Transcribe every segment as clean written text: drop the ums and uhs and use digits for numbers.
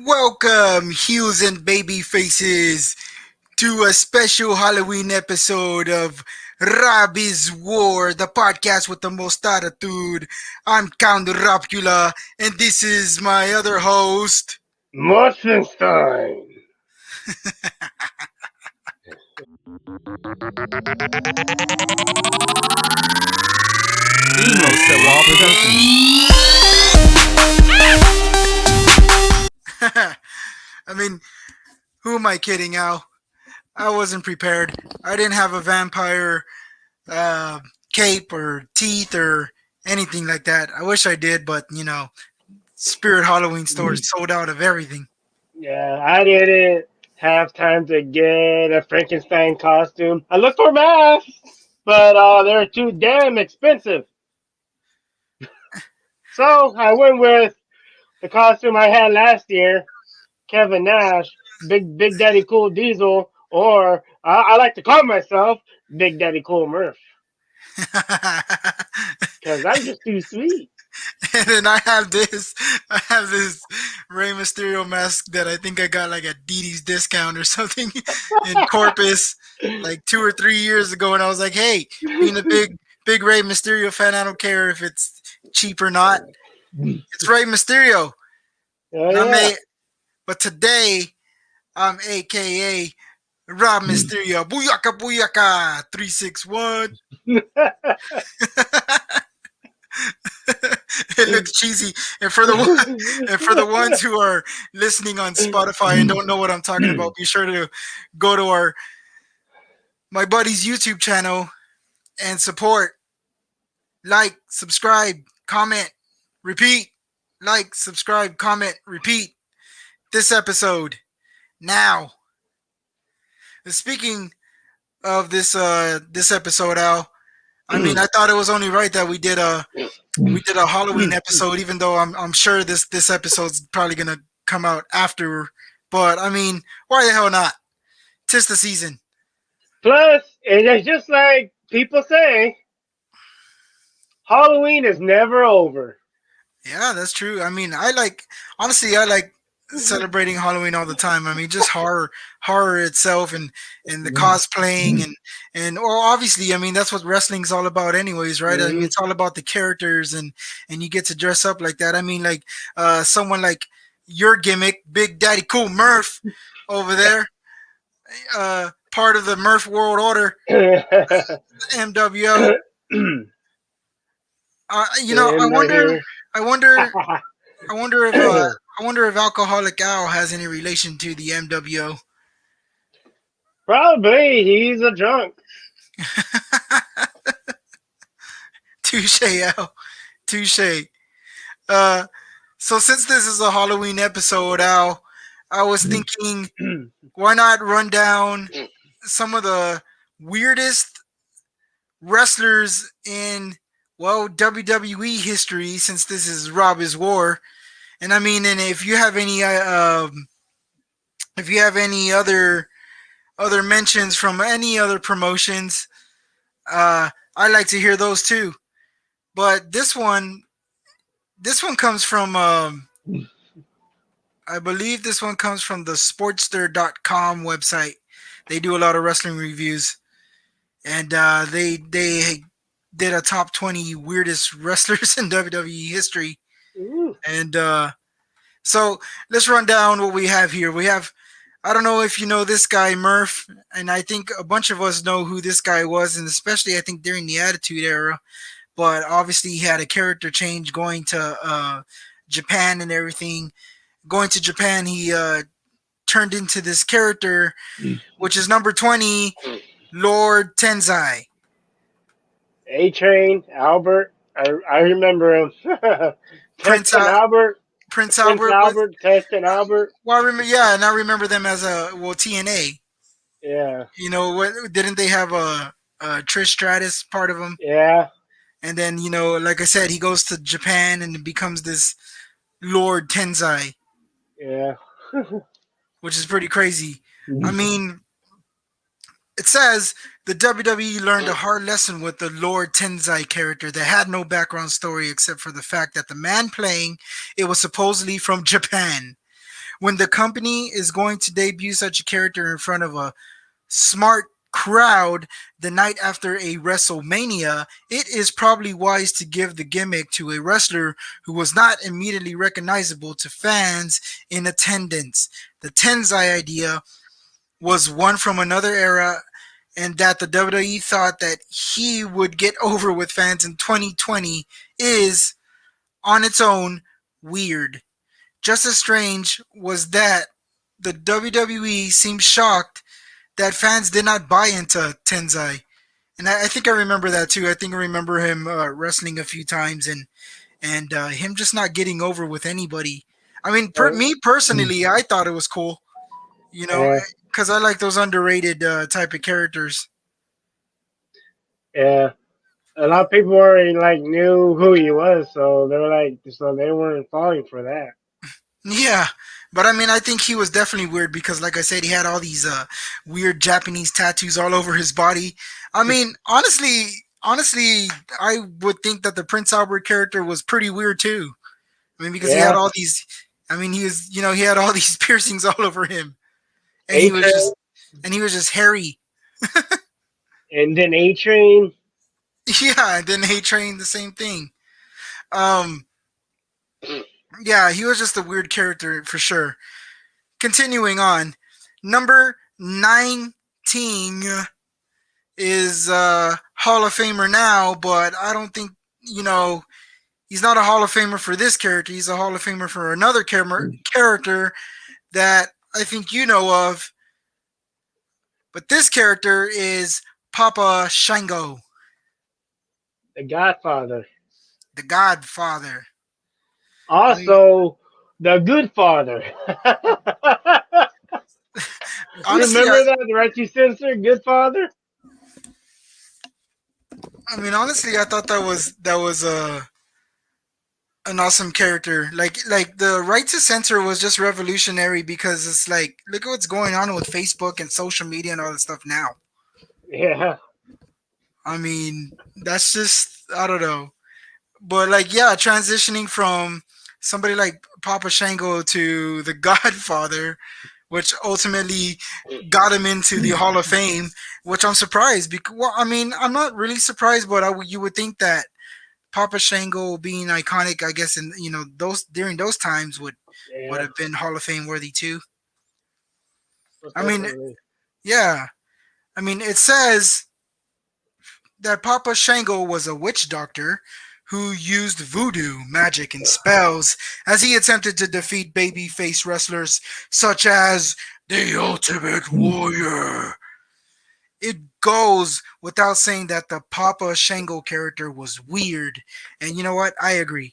Welcome, heels and baby faces, to a special Halloween episode of Robbie's War, the podcast with the most attitude. I'm Count Rapula, and this is my other host. Mcintyre. Emo Raw Productions. I mean, who am I kidding, Al? I wasn't prepared. I didn't have a vampire uh, cape or teeth or anything like that. I wish I did, but Spirit Halloween stores sold out of everything. Yeah, I didn't have time to get a Frankenstein costume. I looked for masks, but they're too damn expensive. So I went with the costume I had last year, Kevin Nash, Big Daddy Cool Diesel, or I like to call myself Big Daddy Cool Murph, because I'm just too sweet. And then I have this Rey Mysterio mask that I think I got like at Didi's discount or something in Corpus like 2 or 3 years ago, and I was like, hey, being a big Rey Mysterio fan, I don't care if it's cheap or not. It's Rey Mysterio. Oh And yeah. but today I'm AKA Rob Mysterio. Booyaka booyaka 361. It looks cheesy, and for the ones who are listening on Spotify and don't know what I'm talking about, be sure to go to my buddy's YouTube channel and support. Like, subscribe, comment, repeat. Like, subscribe, comment, repeat. This episode now. Speaking of this episode, Al, I mean, I thought it was only right that we did a Halloween episode, even though I'm sure this episode's probably gonna come out after. But I mean, why the hell not? Tis the season. Plus, it's just like people say, Halloween is never over. Yeah, that's true. I mean, I like celebrating Halloween all the time. I mean, just horror itself and the cosplaying and well, obviously, I mean that's what wrestling's all about, anyways, right? I mean, Mhm. it's all about the characters and you get to dress up like that. I mean, like someone like your gimmick, Big Daddy Cool Murph over there, part of the Murph World Order, MWO. I Him right wonder, here. I wonder, I wonder if I wonder if Alcoholic Al has any relation to the MWO. Probably he's a drunk. Touche, Al. Touche. Uh, so since this is a Halloween episode, Al, I was thinking, why not run down some of the weirdest wrestlers in WWE history, since this is Robb's War. And I mean, and if you have any other mentions from any other promotions, I like to hear those too. But this one comes from I believe this one comes from the Sportster.com website. They do a lot of wrestling reviews, and they did a top 20 weirdest wrestlers in WWE history. Ooh. And so let's run down what we have here. We have, I don't know if you know this guy, Murph, and I think a bunch of us know who this guy was, and especially I think during the Attitude Era. But obviously, he had a character change going to Japan and everything. Going to Japan, he turned into this character, which is number 20, Lord Tenzai. A Train, Albert. I remember him. Prince Testing Al- Albert. Prince Prince Albert was, Albert, Testing Albert. well, I remember, yeah, and I remember them as TNA. Yeah. You know what? Didn't they have a Trish Stratus part of them? Yeah. And then like I said, he goes to Japan and becomes this Lord Tenzai, Yeah. which is pretty crazy. I mean, it says the WWE learned a hard lesson with the Lord Tenzai character that had no background story except for the fact that the man playing it was supposedly from Japan. when the company is going to debut such a character in front of a smart crowd the night after a WrestleMania, it is probably wise to give the gimmick to a wrestler who was not immediately recognizable to fans in attendance. The Tenzai idea was one from another era, and that the WWE thought that he would get over with fans in 2020 is, on its own, weird. Just as strange was that the WWE seemed shocked that fans did not buy into Tenzai. And I think I remember that too. I think I remember him wrestling a few times and him just not getting over with anybody. I mean, Oh, me personally, I thought it was cool, you know, yeah, because I like those underrated type of characters. yeah. A lot of people already like knew who he was, so they were like, so they weren't falling for that. Yeah, but I mean, I think he was definitely weird because, like I said, he had all these weird Japanese tattoos all over his body. I mean, honestly, I would think that the Prince Albert character was pretty weird too. I mean, because he had Yeah, all these. I mean, he was, he had all these piercings all over him, and A Train, he was just hairy. and then A Train. Yeah, and then A Train, the same thing. Um, yeah, he was just a weird character for sure. Continuing on, number 19 is Hall of Famer now, but I don't think he's not a Hall of Famer for this character. He's a Hall of Famer for another character that I think you know of. But this character is Papa Shango, The Godfather. the Godfather. I mean, Also, the Good Father. You honestly, remember that, the Reggie Censor, Good Father? I thought that was an awesome character. Like the right to censor was just revolutionary because it's like look at what's going on with Facebook and social media and all that stuff now. Yeah, I mean, that's just I don't know. But like yeah, transitioning from somebody like Papa Shango to the Godfather, which ultimately got him into the Hall of Fame, which I'm surprised because well, I mean, I'm not really surprised, but you would think that Papa Shango being iconic, I guess, in those during those times would yeah, have been Hall of Fame worthy too. most I mean, definitely. yeah. I mean, it says that Papa Shango was a witch doctor who used voodoo, magic, and spells as he attempted to defeat babyface wrestlers such as the Ultimate Warrior. It goes without saying that the Papa Shango character was weird. And you know what? I agree.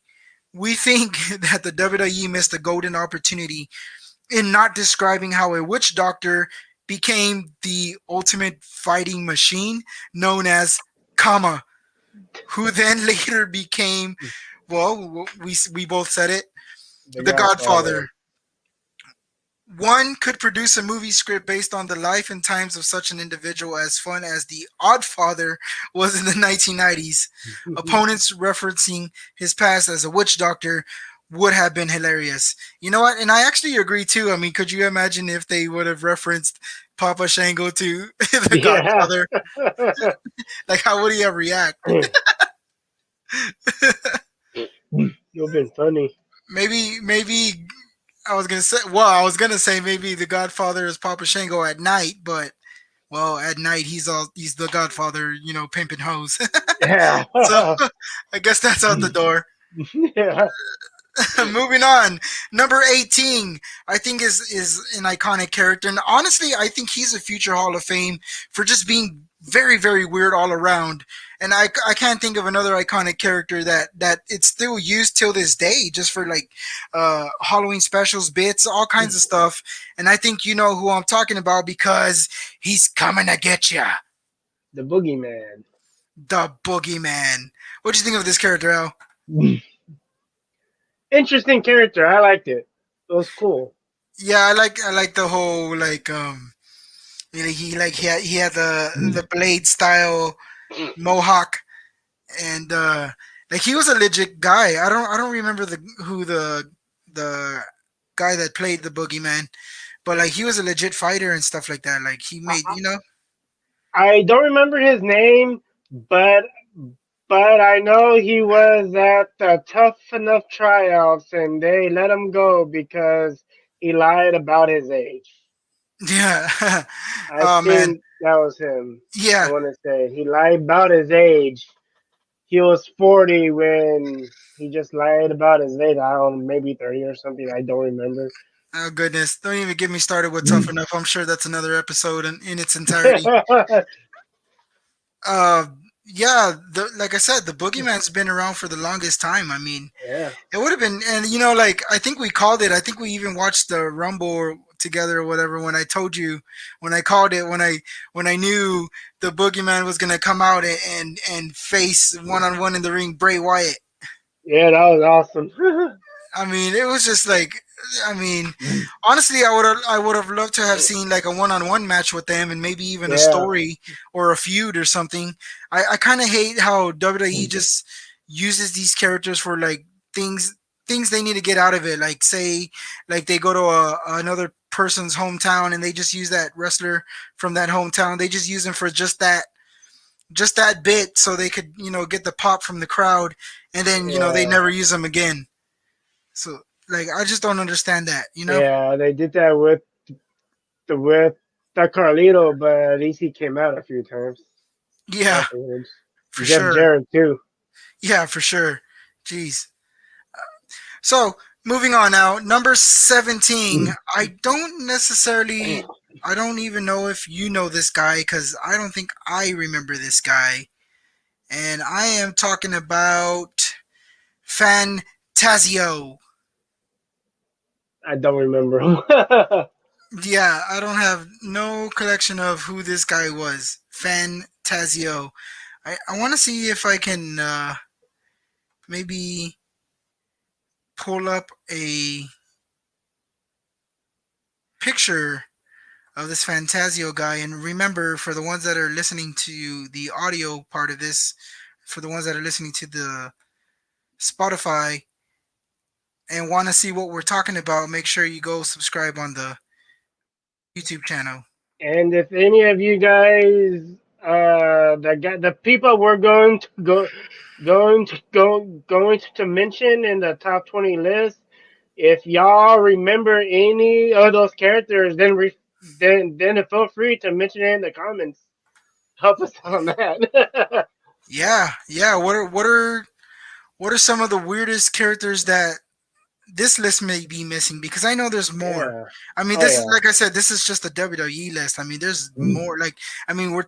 We think that the WWE missed a golden opportunity in not describing how a witch doctor became the ultimate fighting machine known as Kama, who then later became, well, we both said it, The the Godfather. Godfather. One could produce a movie script based on the life and times of such an individual as fun as The Oddfather was in the 1990s. Opponents referencing his past as a witch doctor would have been hilarious. You know what? And I actually agree too. I mean, could you imagine if they would have referenced Papa Shango to the Yeah. Godfather? Like, how would he have react? You've been funny. Maybe I was gonna say maybe the Godfather is Papa Shango at night, but well, at night he's the Godfather, pimping hoes. Yeah. So I guess that's out the door. Yeah. Moving on, number 18, I think is an iconic character, and honestly, I think he's a future Hall of Fame for just being very very weird all around. And I can't think of another iconic character that it's still used till this day, just for like Halloween specials, bits, all kinds of stuff. And I think you know who I'm talking about because he's coming to get you, The Boogeyman. the Boogeyman. What do you think of this character, Al? Interesting character. I liked it. It was cool. Yeah, I like the whole like he had the blade style mohawk and like he was a legit guy. I don't remember the guy that played the boogeyman, but like he was a legit fighter and stuff like that. Like he I, made, you know. I don't remember his name, but I know he was at the Tough Enough tryouts, and they let him go because he lied about his age. Yeah. I Oh man. think that was him. I Yeah. want to say he lied about his age. He was 40 when he just lied about his age. I don't know, maybe 30 or something. I don't remember. Oh goodness. Don't even get me started with Tough Enough. I'm sure that's another episode in its entirety. Uh, yeah. Like I said, the boogeyman's been around for the longest time. I mean, Yeah. it would have been, and you know, like I think we called it. I think we even watched the Rumble together or whatever. When I told you, when I called it, when I knew the boogeyman was gonna come out and face one on one in the ring, Bray Wyatt. Yeah, that was awesome. I mean, it was just like, I mean, honestly, I would have loved to have seen like a one on one match with them and maybe even a Yeah. story or a feud or something. I kind of hate how WWE just uses these characters for like things things they need to get out of it. Like say, like they go to another person's hometown and they just use that wrestler from that hometown. They just use him for just that bit so they could get the pop from the crowd, and then they Yeah. never use them again. So like I just don't understand that, you know? Yeah, they did that with the Carlito, but at least he came out a few times Yeah, afterwards. for Jeff sure. Jarrett too. Yeah, for sure. Jeez. So moving on now, number 17. I don't even know if you know this guy because I don't think I remember this guy. And I am talking about Fantasio. I don't remember him. Yeah, I don't have no collection of who this guy was. Fantasio. I want to see if I can maybe pull up a picture of this Fantasio guy. And remember, for the ones that are listening to the audio part of this, for the ones that are listening to the Spotify and want to see what we're talking about, make sure you go subscribe on the YouTube channel. And if any of you guys, the people we're going to mention in the top 20 list, if y'all remember any of those characters, then feel free to mention it in the comments. Help us on that. Yeah, yeah. What are some of the weirdest characters that this list may be missing, because I know there's more. Yeah. I mean, Oh this is yeah. like I said, this is just a WWE list. I mean, there's more. Like, I mean,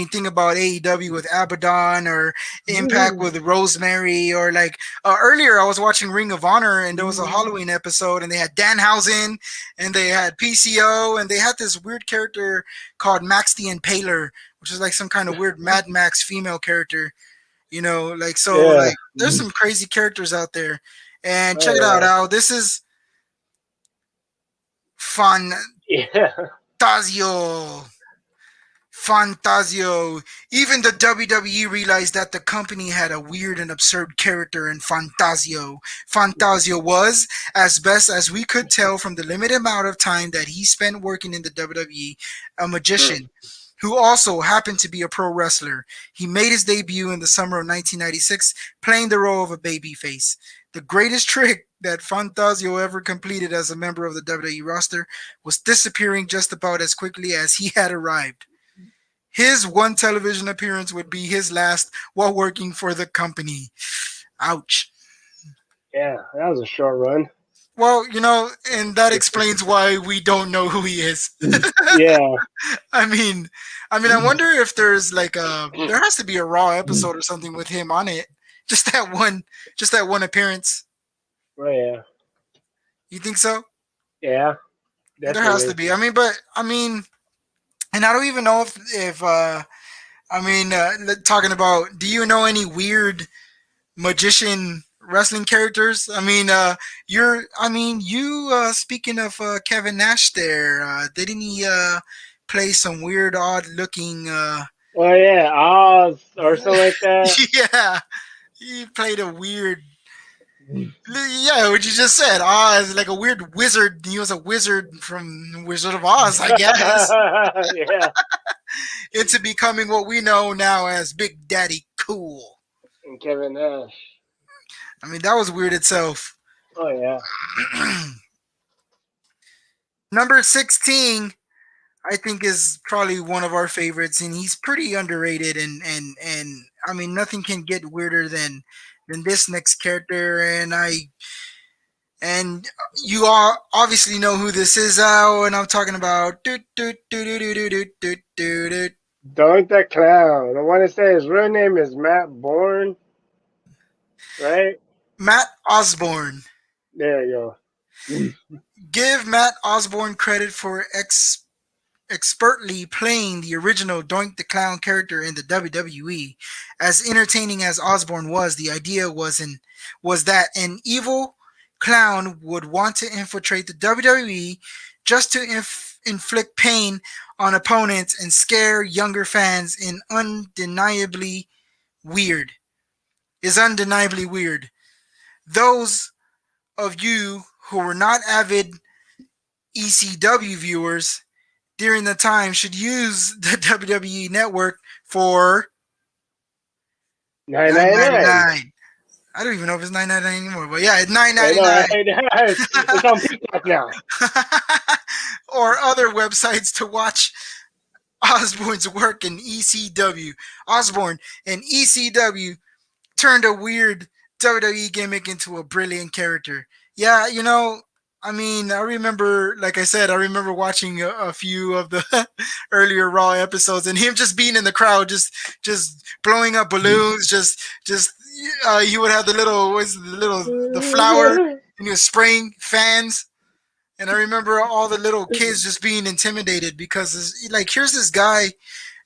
think about AEW with Abaddon or Impact with Rosemary, or like earlier I was watching Ring of Honor and there was a Halloween episode and they had Danhausen and they had PCO and they had this weird character called Max the Impaler, which is like some kind of weird Mad Max female character. Like so, Yeah. like there's some crazy characters out there. And check it out, Oh Al. This is yeah. Yeah. Fantasio. Fantasio. Even the WWE realized that the company had a weird and absurd character in Fantasio. Fantasio was, as best as we could tell from the limited amount of time that he spent working in the WWE, a magician who also happened to be a pro wrestler. He made his debut in the summer of 1996, playing the role of a babyface. The greatest trick that Fantasio ever completed as a member of the WWE roster was disappearing just about as quickly as he had arrived. His one television appearance would be his last while working for the company. Ouch. Yeah. That was a short run. Well, and that explains why we don't know who he is. Yeah. I mean, I wonder if there's like there has to be a Raw episode or something with him on it. Just that one appearance. Oh yeah. You think so? Yeah. There has to Definitely. be. And I don't even know if talking about. Do you know any weird magician wrestling characters? You speaking of Kevin Nash there, didn't he play some weird odd looking Oh yeah. Oz or something like that. yeah, he played a weird Yeah, what you just said. Oz, like a weird wizard. He was a wizard from Wizard of Oz, I guess, Yeah, into becoming what we know now as Big Daddy Cool. and Kevin Nash. I mean, that was weird itself. Oh yeah, Number 16, I think, is probably one of our favorites, and he's pretty underrated. And I mean, nothing can get weirder than this next character. And you all obviously know who this is, Al, and I'm talking about Doink the Clown. I want to say his real name is Matt Bourne, right? Matt Osborne. There you go. Give Matt Osborne credit for expertly playing the original Doink the Clown character in the WWE. As entertaining as Osborne was, the idea was that an evil clown would want to infiltrate the WWE just to inflict pain on opponents and scare younger fans in weird. Undeniably weird. Those of you who were not avid ECW viewers during the time should use the WWE network for 999. $9.99. I don't even know if it's $9.99 anymore, but yeah, it's I know, right? $9.99. It's on TikTok now. Or other websites to watch Osborne's work in ECW. Osborne and ECW turned a weird WWE gimmick into a brilliant character. Yeah, I mean, I remember, like I said, I remember watching a few of the earlier Raw episodes, and him just being in the crowd, just blowing up balloons, just he would have the flower, and he was spraying fans. And I remember all the little kids just being intimidated because, like, here's this guy,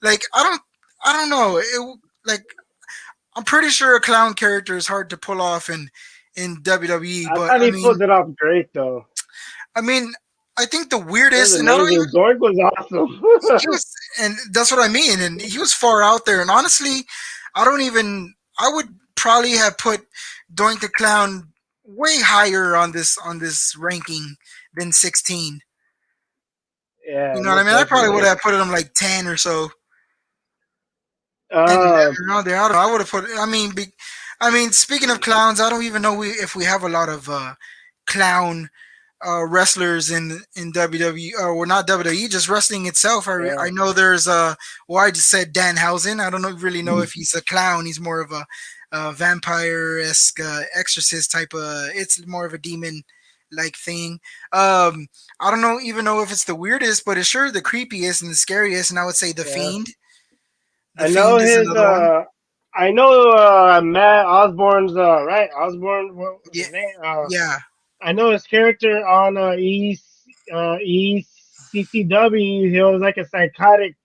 like, I don't know, like, I'm pretty sure a clown character is hard to pull off in WWE, I but thought he pulled it off great though. I mean, I think the It was weirdest, and I don't even amazing. Doink was he awesome. was, and that's what I mean, and he was far out there. And honestly, I would probably have put Doink the Clown way higher on this ranking than 16. Yeah, You know what I most mean? I probably would definitely. have put him like 10 or so, and Uh, around there. I don't know. I would have put. I mean, speaking of clowns, I don't even know if we have a lot of clown wrestlers in WWE, or not WWE, just wrestling itself. yeah. I know there's well, I just said Danhausen. I don't really know if he's a clown. He's more of a vampire esque exorcist type of. It's more of a demon like thing. I don't even know if it's the weirdest, but it's sure the creepiest and the scariest. And I would say the Yeah. Fiend. The I know Fiend is his another one. I know Matt Osborne's right? Osborne, what was Yeah, his name? yeah. I know his character on ECCW. He was like a psychotic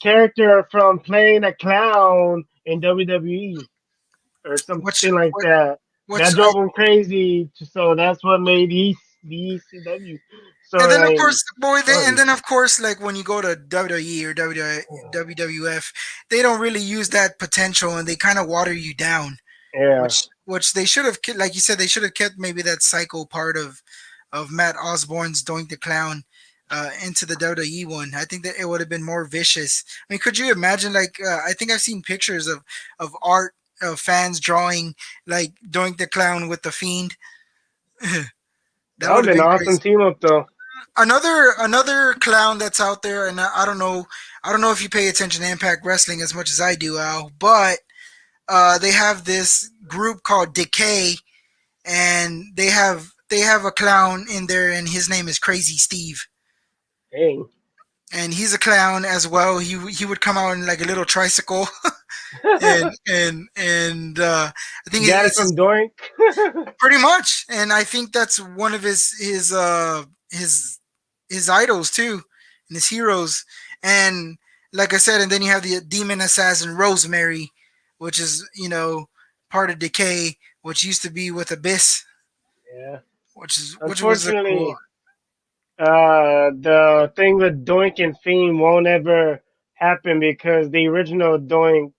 character from playing a clown in WWE or Which something like that. which That drove him crazy. So that's what made the ECW so And then of like course, boy, and fun. then of course, like when you go to WWE or WWF, they don't really use that potential, and they kind of water you down. Yeah, Which they should have, like you said, they should have kept maybe that psycho part of Matt Osborne's Doink the Clown into the WWE one. I think that it would have been more vicious. I mean, could you imagine? Like, I think I've seen pictures of art of fans drawing like Doink the Clown with the Fiend. that That would would have have been been an crazy. awesome team up though. Another clown that's out there, and I don't know if you pay attention to Impact Wrestling as much as I do, Al, but they have this group called Decay, and they have a clown in there, and his name is Crazy Steve, Dang. and he's a clown as well. He would come out in like a little tricycle, and I think Got it it's from Doink. pretty much, and I think that's one of his idols too, and his heroes. And like I said, and then you have the demon assassin Rosemary, which is part of Decay, which used to be with Abyss, Yeah. which was a cool. Unfortunately, the thing with Doink and Fiend won't ever happen because the original Doink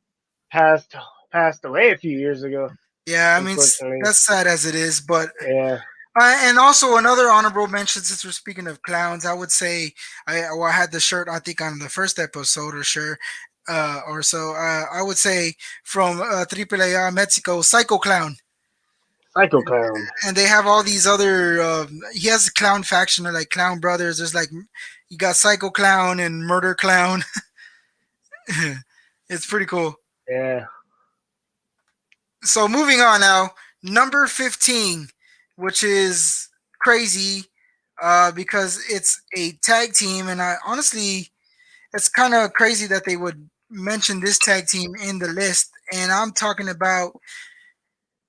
passed passed away a few years ago. Yeah, I mean Unfortunately, that's sad as it is, but yeah, and also another honorable mention since we're speaking of clowns, I would say I had the shirt I think on the first episode or sure or so. I would say from AAA Mexico, Psycho Clown, Psycho Clown. and they have all these other. He has a clown faction or like Clown Brothers. There's like you got Psycho Clown and Murder Clown. It's pretty cool. Yeah, So moving on now, number 15, which is crazy because it's a tag team, and I honestly, it's kind of crazy that they would mention this tag team in the list. And I'm talking about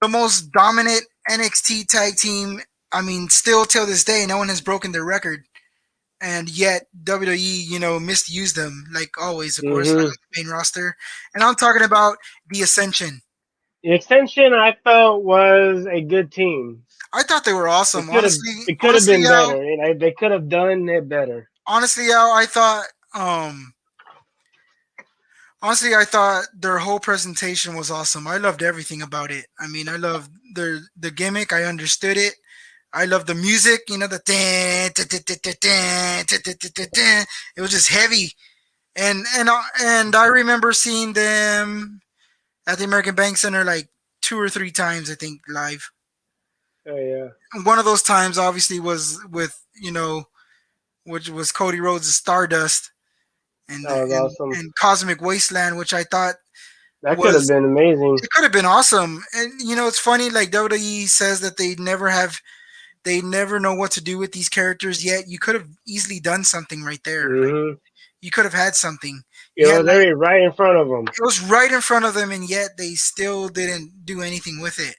the most dominant NXT tag team. I mean, still till this day, no one has broken their record, and yet WWE, misused them like always, of course, on hmm the main roster. And I'm talking about the Ascension. The Extension I felt was a good team. I thought they were awesome. It could have been better. They could have done it better. Honestly, Al, honestly, I thought their whole presentation was awesome. I loved everything about it. I mean, I loved the gimmick. I understood it. I loved the music. The dan, dan, dan, dan, dan, dan, dan, dan, dan, dan. It was just heavy. And I remember seeing them at the American Bank Center like 2 or 3 times, I think, live. Oh yeah, And one of those times, obviously, was with which was Cody Rhodes' Stardust and that was awesome. and Cosmic Wasteland, which I thought That could have was been amazing. it could have been awesome. And it's funny, like WWE says that they never know what to do with these characters. Yet you could have easily done something right there. Like hmm you could have had something. It You had was like already right in front of them. it was right in front of them, and yet they still didn't do anything with it,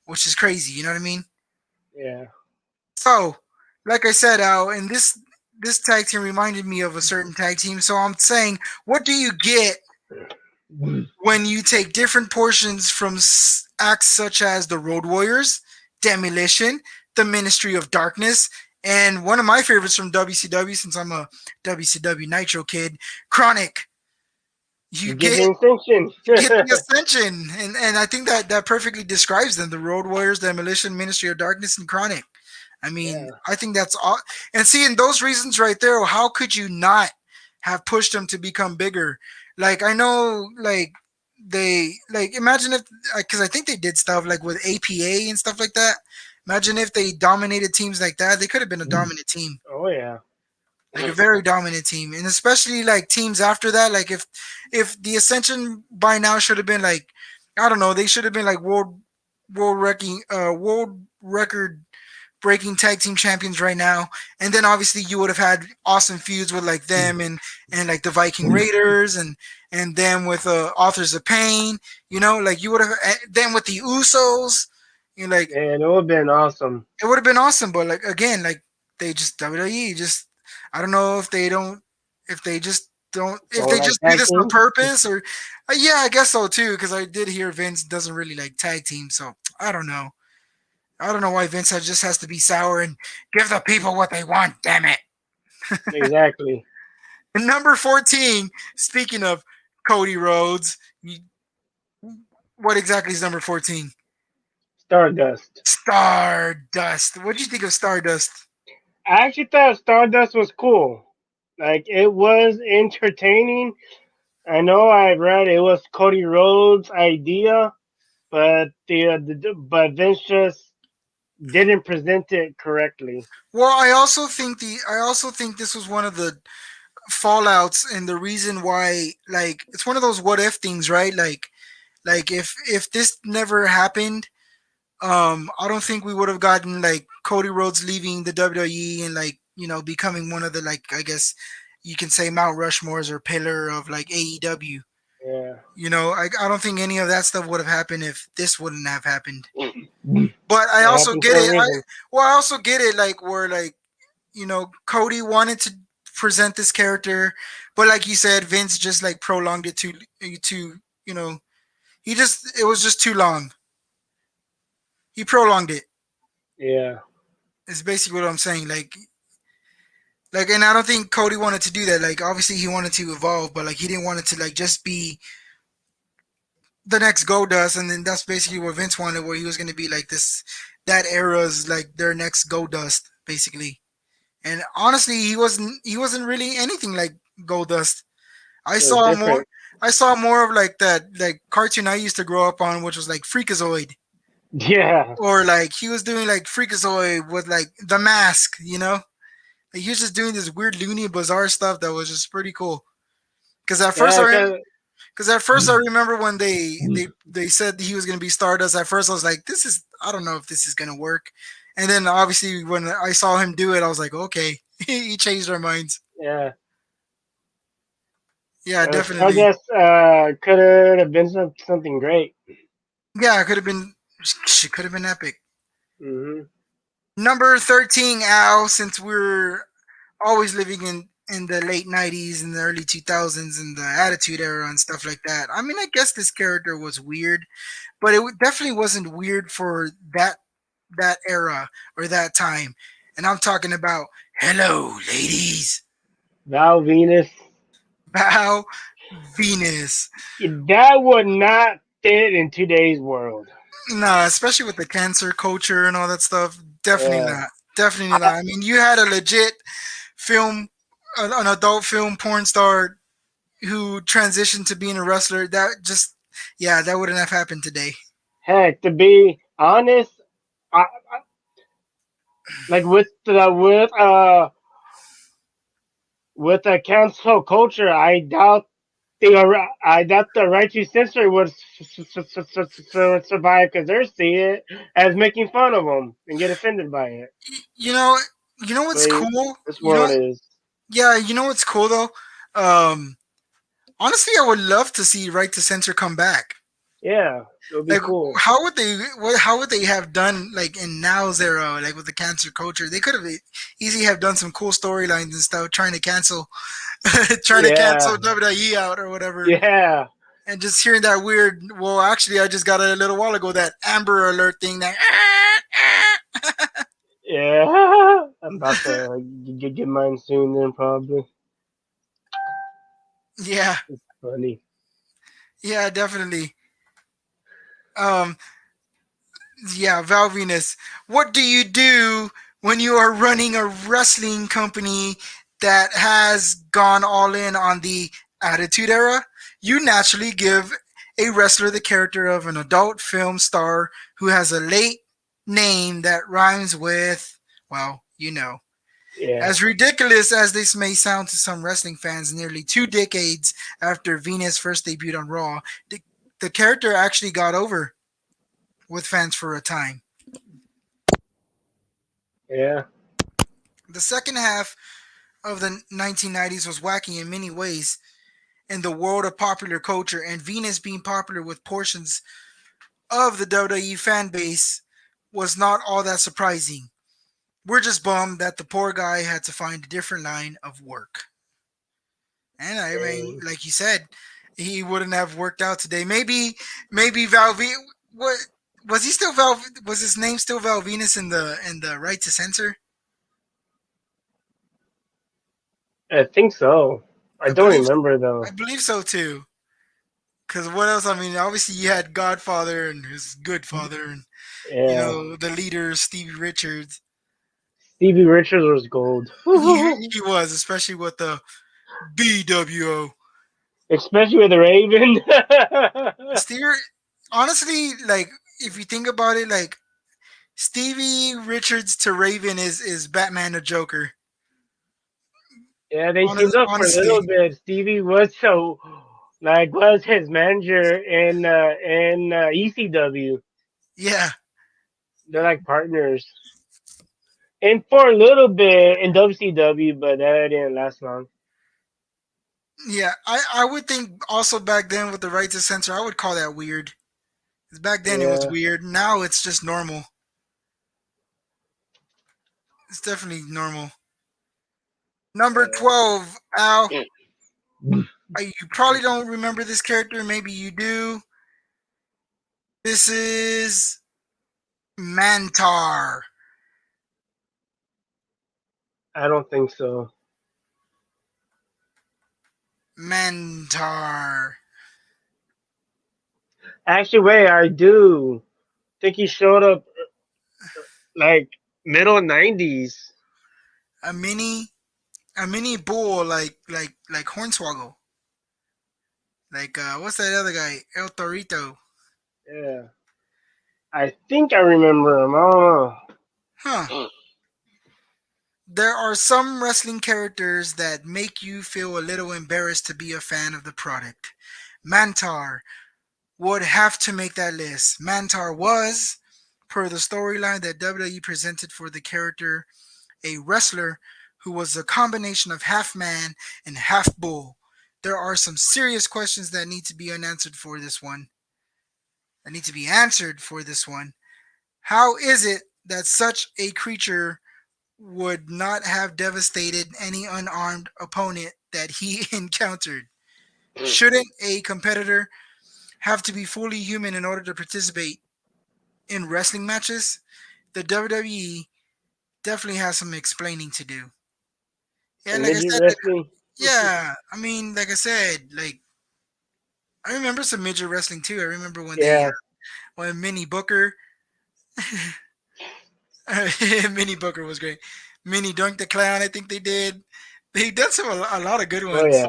which is crazy. You know what I mean? Yeah. So, like I said, Al, and this tag team reminded me of a certain tag team. So I'm saying, what do you get when you take different portions from acts such as the Road Warriors, Demolition, the Ministry of Darkness, and one of my favorites from WCW, since I'm a WCW Nitro kid, Chronic. You You get get the extension. get the Ascension, and I think that perfectly describes them: the Road Warriors, Demolition, Ministry of Darkness, and Chronic. I mean, Yeah. I think that's all. And seeing those reasons right there, how could you not have pushed them to become bigger? Like I know, like they like imagine if because I think they did stuff like with APA and stuff like that. Imagine if they dominated teams like that. They could have been a dominant team, Oh yeah. like a very dominant team, and especially like teams after that. Like if the Ascension by now should have been like I don't know, they should have been like world record breaking tag team champions right now. And then obviously you would have had awesome feuds with like them and like the Viking Raiders and them with Authors of Pain. Like you would have them with the Usos. Like And it would have been awesome. it would have been awesome. But like again, like they just WWE just I don't know if they don't if they just don't if Don't they like just do tag this on team. purpose or yeah, I guess so too because I did hear Vince doesn't really like tag teams, so I don't know. I don't know why Vince just has to be sour and give the people what they want. Damn it. Exactly. And number 14, speaking of Cody Rhodes, what exactly is number 14? Stardust. Stardust. What do you think of Stardust? I actually thought Stardust was cool. Like it was entertaining. I know I read it was Cody Rhodes' idea, but but Vince just didn't present it correctly. Well, I also think this was one of the fallouts and the reason why like it's one of those what if things, right? Like if this never happened, I don't think we would have gotten like Cody Rhodes leaving the WWE and like becoming one of the like I guess you can say Mount Rushmores or pillar of like AEW. Yeah. I don't think any of that stuff would have happened if this wouldn't have happened. But I It also happened get for a it. reason. I also get it like where like Cody wanted to present this character, but like you said, Vince just like prolonged it to it was just too long. He prolonged it. Yeah. Is basically what I'm saying. Like, and I don't think Cody wanted to do that. Like, obviously he wanted to evolve, but like he didn't want it to like just be the next Goldust, and then that's basically what Vince wanted, where he was going to be like this. That era's like their next Goldust, basically. And honestly, he wasn't really anything like Goldust. I It was saw more. different. I saw more of like that like cartoon I used to grow up on, which was like Freakazoid, Yeah. or like he was doing like Freakazoid with like the mask, you know. Like he was just doing this weird, loony, bizarre stuff that was just pretty cool. Because at first Yeah. I, Cause, because at first I remember when they said he was gonna be Stardust. At first I was like, this is I don't know if this is gonna work. And then obviously when I saw him do it, I was like, okay, he changed our minds. yeah. Yeah, definitely. Stardust could have been something great. Yeah, it could have been. She could have been epic. Hmm. Number 13, Al. Since we're always living in the late 90s and the early 2000s and the Attitude Era and stuff like that. I mean, I guess this character was weird, but it definitely wasn't weird for that era or that time. And I'm talking about hello, ladies, Val Venus. bow Venus. That would not fit in today's world. Nah, especially with the cancer culture and all that stuff. Definitely Yeah. not. Definitely not. I mean, you had a legit film, an adult film porn star who transitioned to being a wrestler. That just, yeah, that wouldn't have happened today. Heck, to be honest, like with the cancel culture, I doubt the righteous sister would survive because they see it as making fun of them and get offended by it. You know, you know what's But cool? this You know, world is, yeah, you know what's cool though. Um, Honestly, I would love to see Right to Censor come back. yeah, it'll be Like, cool. how would they? How would they have done like in now's era, like with the cancer culture? They could have easily have done some cool storylines and stuff, trying to cancel, trying to Yeah, cancel WWE out or whatever. yeah, And just hearing that weird. Well, actually, I just got it a little while ago that Amber Alert thing. That yeah. I'm about to get mine soon. Then probably yeah, funny. yeah, definitely. Um, yeah, Val Venus. What do you do when you are running a wrestling company that has gone all in on the Attitude Era? You naturally give a wrestler the character of an adult film star who has a late name that rhymes with, well, you know. Yeah, As ridiculous as this may sound to some wrestling fans, nearly 2 decades after Venus first debuted on Raw, the character actually got over with fans for a time. yeah, The second half of the 1990s was wacky in many ways in the world of popular culture, and Venus being popular with portions of the WWE fan base was not all that surprising. We're just bummed that the poor guy had to find a different line of work. And I mean, and like you said, he wouldn't have worked out today. Maybe Val what was he still Val? Was his name still Val Venus in the Right to Censor? I think so. I I don't believe remember though. I believe so too. Because what else? I mean, obviously you had Godfather and his good father, and Yeah, the leader Stevie Richards. Stevie Richards was gold. He was, especially with the BWO. Especially with the Raven. Stevie, honestly, like if you think about it, like Stevie Richards to Raven is Batman to Joker. Yeah, they teamed up for a Honestly, little bit. Stevie was was his manager in ECW. yeah, They're like partners. And for a little bit in WCW, but that didn't last long. yeah. I would think also back then with the Right to Censor, I would call that weird. 'Cause back then it was Yeah. weird. Now it's just normal. It's definitely normal. Number 12, Al. You probably don't remember this character. Maybe you do. This is Mantar. I don't think so. Mantar. Actually, wait, I do think he showed up like middle '90s. A mini bull like Hornswoggle. Like what's that other guy? El Torito. Yeah, I think I remember him. I don't Huh. know. There are some wrestling characters that make you feel a little embarrassed to be a fan of the product. Mantar would have to make that list. Mantar was, per the storyline that WWE presented for the character, a wrestler who was a combination of half man and half bull. There are some serious questions that need to be unanswered for this one. That need to be answered for this one. How is it that such a creature would not have devastated any unarmed opponent that he encountered? Shouldn't a competitor have to be fully human in order to participate in wrestling matches? The WWE definitely has some explaining to do. Yeah, And like I midget said, wrestling. yeah, I mean, like I said, like I remember some midget wrestling too. I remember Yeah, when Minnie Booker, Minnie Booker was great. Minnie Dunk the Clown, I think they did. They did a lot of good oh ones. yeah,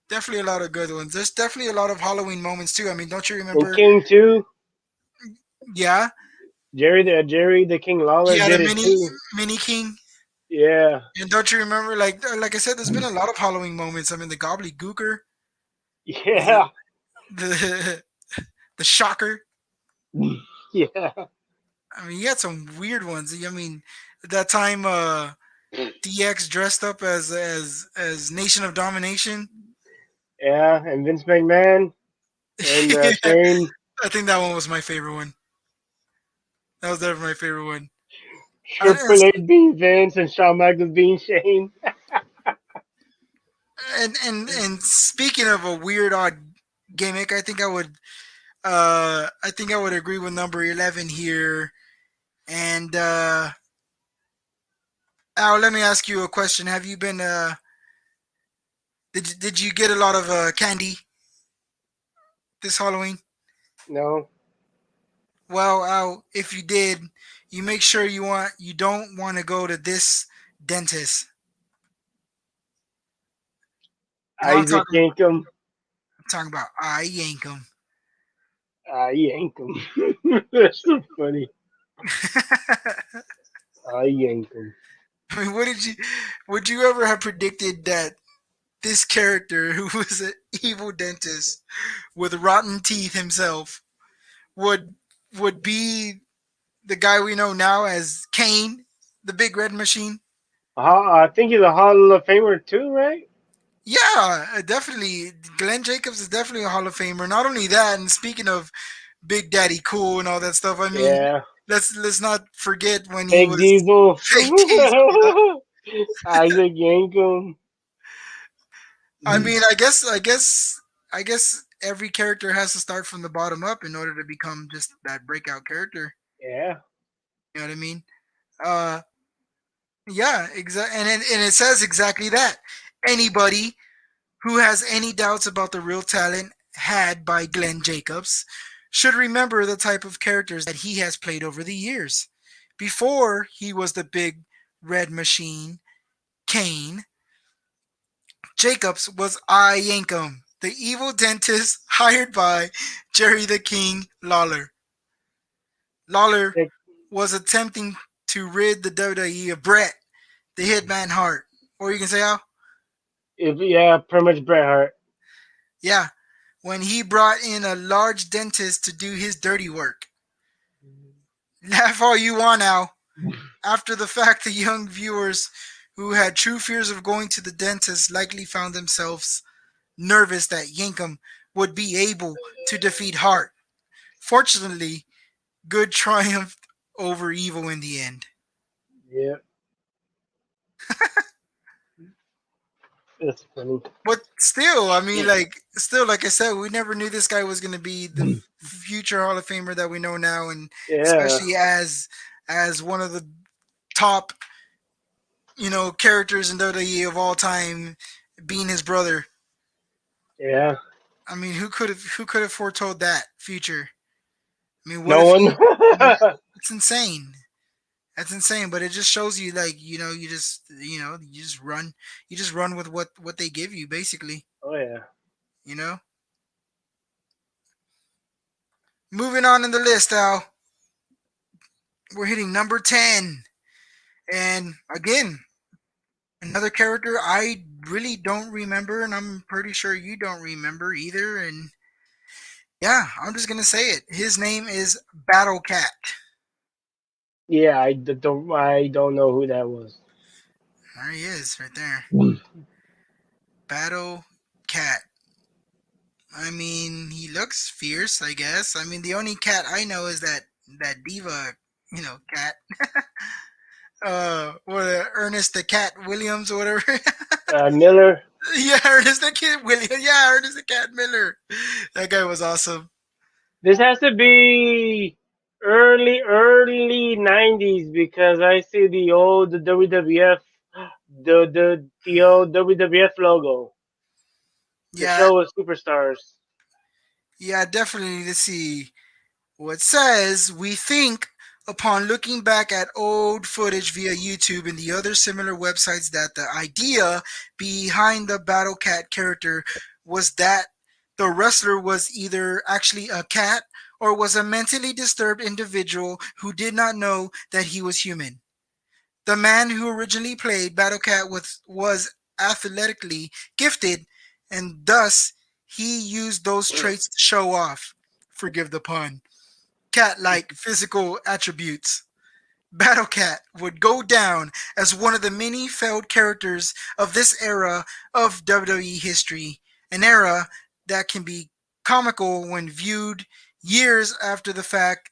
Definitely a lot of good ones. There's definitely a lot of Halloween moments too. I mean, don't you and remember? King too. Yeah, Jerry the King Lawler yeah, the did it too. Mini King. Yeah, And don't you remember? Like I said, there's been a lot of Halloween moments. I mean, the Gobbledygooker, the yeah, the, the Shocker. yeah, I mean, you had some weird ones. I mean, that time DX dressed up as Nation of Domination. yeah. And Vince McMahon and I Shane. think that one was my favorite one. That was definitely my favorite one. And, Triple H being Vince and Shawn Michaels being Shane. and speaking of a weird odd gimmick, I think I would agree with number 11 here. And Al, let me ask you a question. Have you been did you get a lot of candy this Halloween? No, Well, Al, if you did, you make sure you don't want to go to this dentist. You know what Isaac Yankum. I'm talking about? I yank 'em. Yankum. That's so funny. Yankum. I mean, would you ever have predicted that this character, who was an evil dentist with rotten teeth himself, would would be the guy we know now as Kane, the Big Red Machine? I think he's a Hall of Famer too, right? Yeah, definitely. Glenn Jacobs is definitely a Hall of Famer. Not only that, and speaking of Big Daddy Cool and all that stuff, I mean, Yeah. let's not forget when he Fake was Diesel. fake Diesel. Isaac Yankum. I mean, I guess every character has to start from the bottom up in order to become just that breakout character. Yeah. You know what I mean? Uh, yeah, exactly. And it says exactly that. Anybody who has any doubts about the real talent had by Glenn Jacobs should remember the type of characters that he has played over the years. Before he was the big red machine, Kane, Jacobs was I Yankum, the evil dentist hired by Jerry the King Lawler. Lawler Like, was attempting to rid the WWE of Bret, the Hitman Hart. Or you can say how? yeah, pretty much Bret Hart. Yeah, when he brought in a large dentist to do his dirty work. Laugh all you want now. After the fact, the young viewers who had true fears of going to the dentist likely found themselves nervous that Yankum would be able to defeat Hart. Fortunately, good triumphed over evil in the end. Yeah, that's funny. But still, I mean, like I said, we never knew this guy was going to be the future Hall of Famer that we know now, and Yeah, especially as one of the top, characters in WWE of all time, being his brother. yeah. I mean, who could have foretold that future? I mean, what No if one. he? I mean, it's insane. That's insane. But it just shows you, like, you just run with what they give you, basically. Oh yeah. You know. Moving on in the list, Al. We're hitting number 10, and again, another character I really don't remember, and I'm pretty sure you don't remember either. And yeah, I'm just gonna say it. His name is Battle Cat. Yeah, I don't know who that was. There he is, right there. Battle Cat. I mean, he looks fierce, I guess. I mean, the only cat I know is that diva, cat. What, Ernest the Cat Williams or whatever. Miller. Yeah, Ernest the Kid Williams. Yeah, Ernest the Cat Miller. That guy was awesome. This has to be early 90s because I see the WWF the old WWF logo to Yeah, show us superstars. yeah, definitely. Let's see. Well, it says, we think upon looking back at old footage via YouTube and the other similar websites that the idea behind the Battle Cat character was that the wrestler was either actually a cat or was a mentally disturbed individual who did not know that he was human. The man who originally played Battle Cat was athletically gifted, and thus he used those traits to show off. Forgive the pun, cat-like physical attributes. Battle Cat would go down as one of the many failed characters of this era of WWE history, an era that can be comical when viewed years after the fact,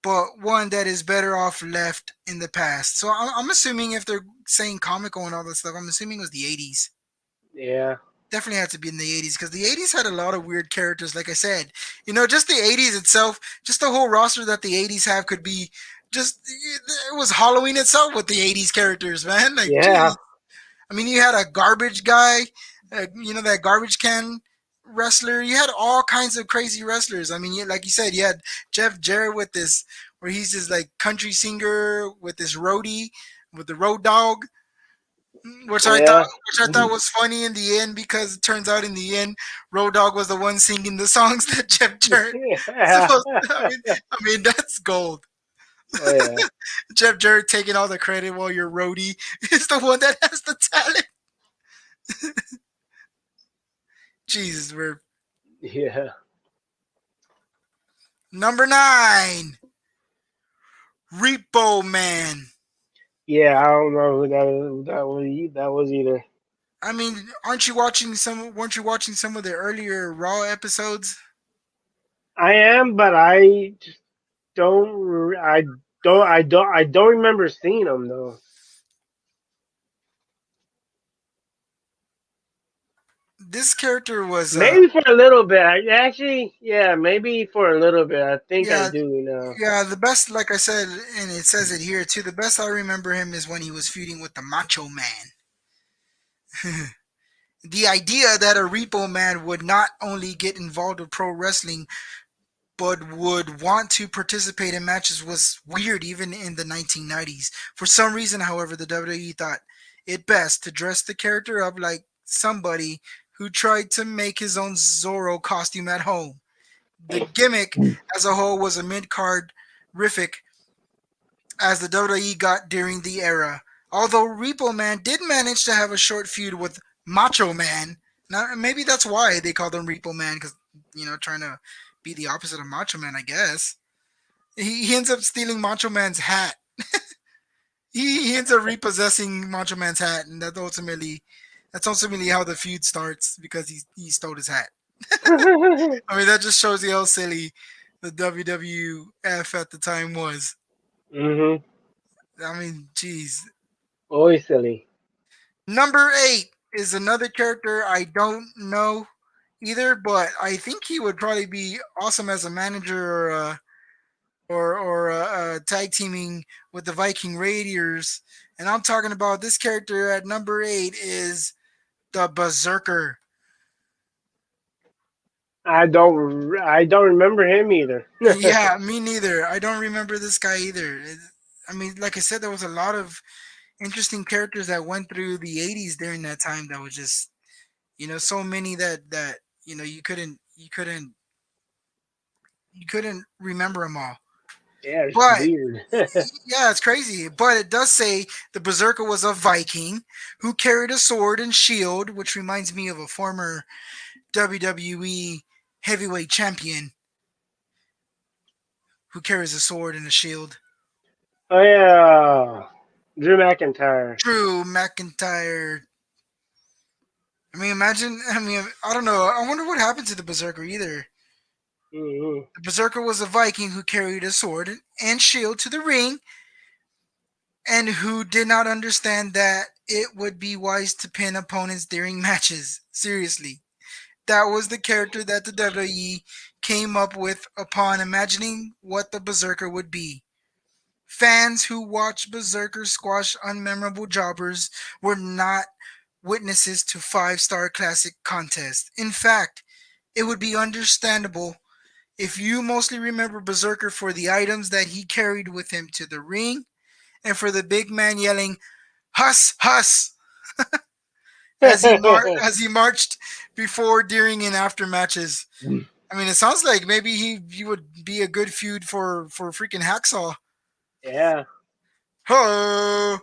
but one that is better off left in the past. So I'm assuming, if they're saying comical and all that stuff, I'm assuming it was the 80s. Yeah, Definitely had to be in the 80s, because the 80s had a lot of weird characters. Like I said, just the 80s itself, just the whole roster that the 80s have could be just, it was Halloween itself with the 80s characters, man. Like, yeah, geez. I mean, you had a garbage guy, that garbage can wrestler. You had all kinds of crazy wrestlers. I mean, like you said, you had Jeff Jarrett with this, where he's this like country singer with this roadie, with the road dog, which I thought yeah, which I thought was funny in the end, because it turns out in the end, Road Dog was the one singing the songs that Jeff Jarrett yeah. supposed to, I mean that's gold. Oh yeah, Jeff Jarrett taking all the credit while your roadie is the one that has the talent. Jesus, we're yeah, number 9, Repo Man. yeah. I don't know who that was either. I mean, weren't you watching some of the earlier Raw episodes? I am, but I don't remember seeing him though. This character was Maybe for a little bit. Actually, yeah, maybe for a little bit. I think I yeah, do now. yeah, the best, like I said, and it says it here too, the best I remember him is when he was feuding with the Macho Man. The idea that a Repo Man would not only get involved with pro wrestling, but would want to participate in matches was weird even in the 1990s. For some reason, however, the WWE thought it best to dress the character up like somebody who tried to make his own Zorro costume at home. The gimmick as a whole was a mid-card rific as the WWE got during the era. Although Repo Man did manage to have a short feud with Macho Man. Now, maybe that's why they called him Repo Man, because, trying to be the opposite of Macho Man, I guess. He ends up stealing Macho Man's hat. He ends up repossessing Macho Man's hat, and that's ultimately how the feud starts, because he stole his hat. I mean, that just shows you how silly the WWF at the time was. Mhm. I mean, geez. Always silly. Number 8 is another character I don't know either, but I think he would probably be awesome as a manager, or tag teaming with the Viking Raiders. And I'm talking about this character at number 8 is the Berserker. I don't remember him either. Yeah, me neither. I don't remember this guy either. I mean, like I said, there was a lot of interesting characters that went through the '80s during that time. That was just, so many that you couldn't remember them all. Yeah, it's But weird. yeah, it's crazy. But it does say the Berserker was a Viking who carried a sword and shield, which reminds me of a former WWE heavyweight champion who carries a sword and a shield. Oh yeah, Drew McIntyre. Drew McIntyre. I mean, imagine. I mean, I don't know. I wonder what happened to the Berserker either. Hmm. The Berserker was a Viking who carried a sword and shield to the ring and who did not understand that it would be wise to pin opponents during matches. Seriously. That was the character that the WWE came up with upon imagining what the Berserker would be. Fans who watched Berserker squash unmemorable jobbers were not witnesses to five-star classic contests. In fact, it would be understandable if you mostly remember Berserker for the items that he carried with him to the ring and for the big man yelling "Huss, Huss" as he marched before, during, and after matches. I mean, it sounds like maybe he would be a good feud for freaking Hacksaw. Yeah. Ho!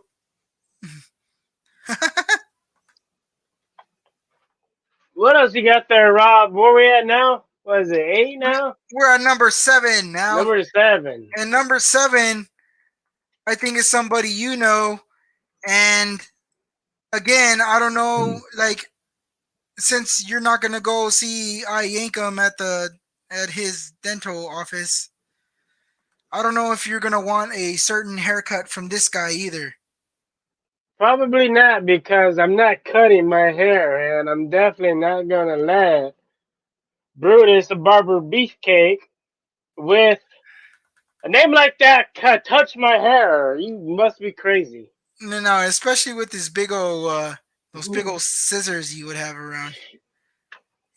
What else you got there, Rob? Where we at now? What is it? 8 now? We're at number 7 now, Number 7. and number 7, I think, is somebody you know. And again, I don't know, like, since you're not gonna go see I Yankum at his dental office, I don't know if you're gonna want a certain haircut from this guy either. Probably not because I'm not cutting my hair, and I'm definitely not gonna let Brutus the Barber Beefcake with a name like that touch my hair. You must be crazy. No, no, especially with this big old those big old scissors he would have around.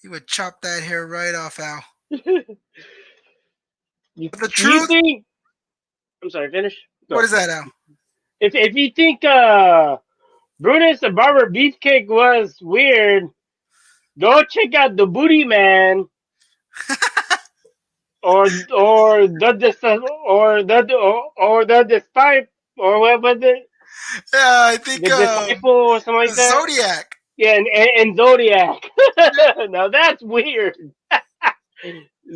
He would chop that hair right off, Al. you, But the you truth, think? I'm sorry. Finish. what No. is that, Al? If you think Brutus the Barber Beefcake was weird, go check out the Booty Man or the Despite or what was it? Yeah, I think The Disciple or something like that. Zodiac. Yeah, and Zodiac. Now that's weird.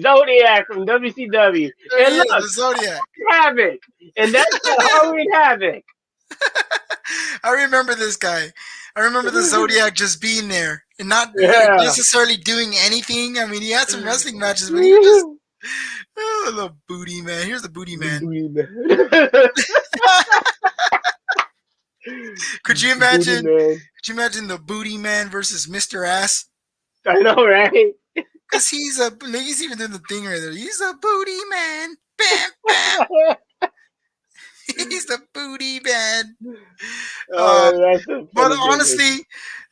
Zodiac from WCW. There he And is, look, the Zodiac. Havoc. And that's that Halloween Havoc. I remember this guy. I remember the Zodiac just being there and not like Yeah. necessarily doing anything. I mean, he had some wrestling matches, but he was just the booty man. Here's the booty The man. Booty Man. Could you Booty imagine? Man. Could you imagine the booty man versus Mr. Ass? I know, right? Cause he's even doing the thing right there. He's a booty man. Bam, bam. He's the booty man. Uh, Oh, that's a but funny gimmick.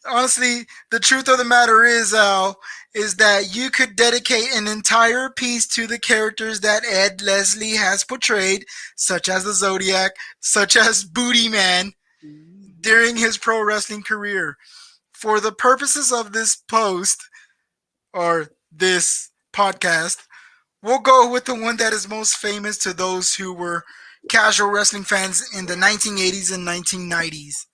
honestly, the truth of the matter is, Al, is that you could dedicate an entire piece to the characters that Ed Leslie has portrayed, such as the Zodiac, such as Booty Man, during his pro wrestling career. For the purposes of this post or this podcast, we'll go with the one that is most famous to those who were casual wrestling fans in the 1980s and 1990s.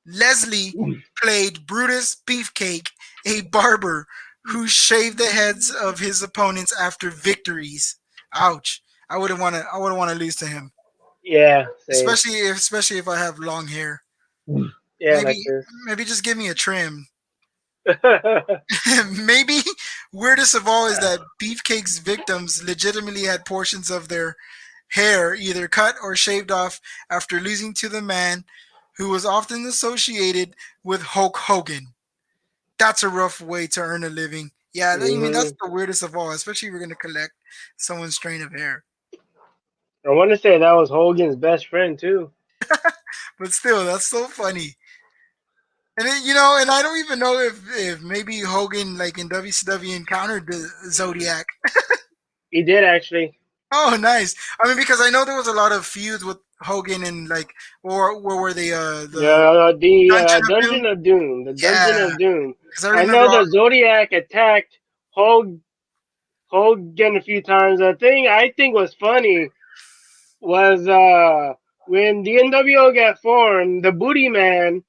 Leslie played Brutus Beefcake, a barber who shaved the heads of his opponents after victories. Ouch! I wouldn't want to. I wouldn't want to lose to him, Yeah, same. especially if I have long hair. Yeah, Maybe like this. maybe just give me a trim. Maybe weirdest of all is that Beefcake's victims legitimately had portions of their hair either cut or shaved off after losing to the man who was often associated with Hulk Hogan. That's a rough way to earn a living. Yeah, I mean that's Hmm. the weirdest of all, especially if we're gonna collect someone's strain of hair. I want to say that was Hogan's best friend too. But still, that's so funny. And and I don't even know if maybe Hogan like in WCW encountered the Zodiac. He did actually. Oh, nice. I mean, because I know there was a lot of feuds with Hogan and like, or where were they? The The Dungeon of Dungeon Doom. of Doom. The Dungeon Yeah, of Doom. because I I remember know all. the Zodiac attacked Hogan a few times. The thing I think was funny was when the NWO got formed, the Booty Man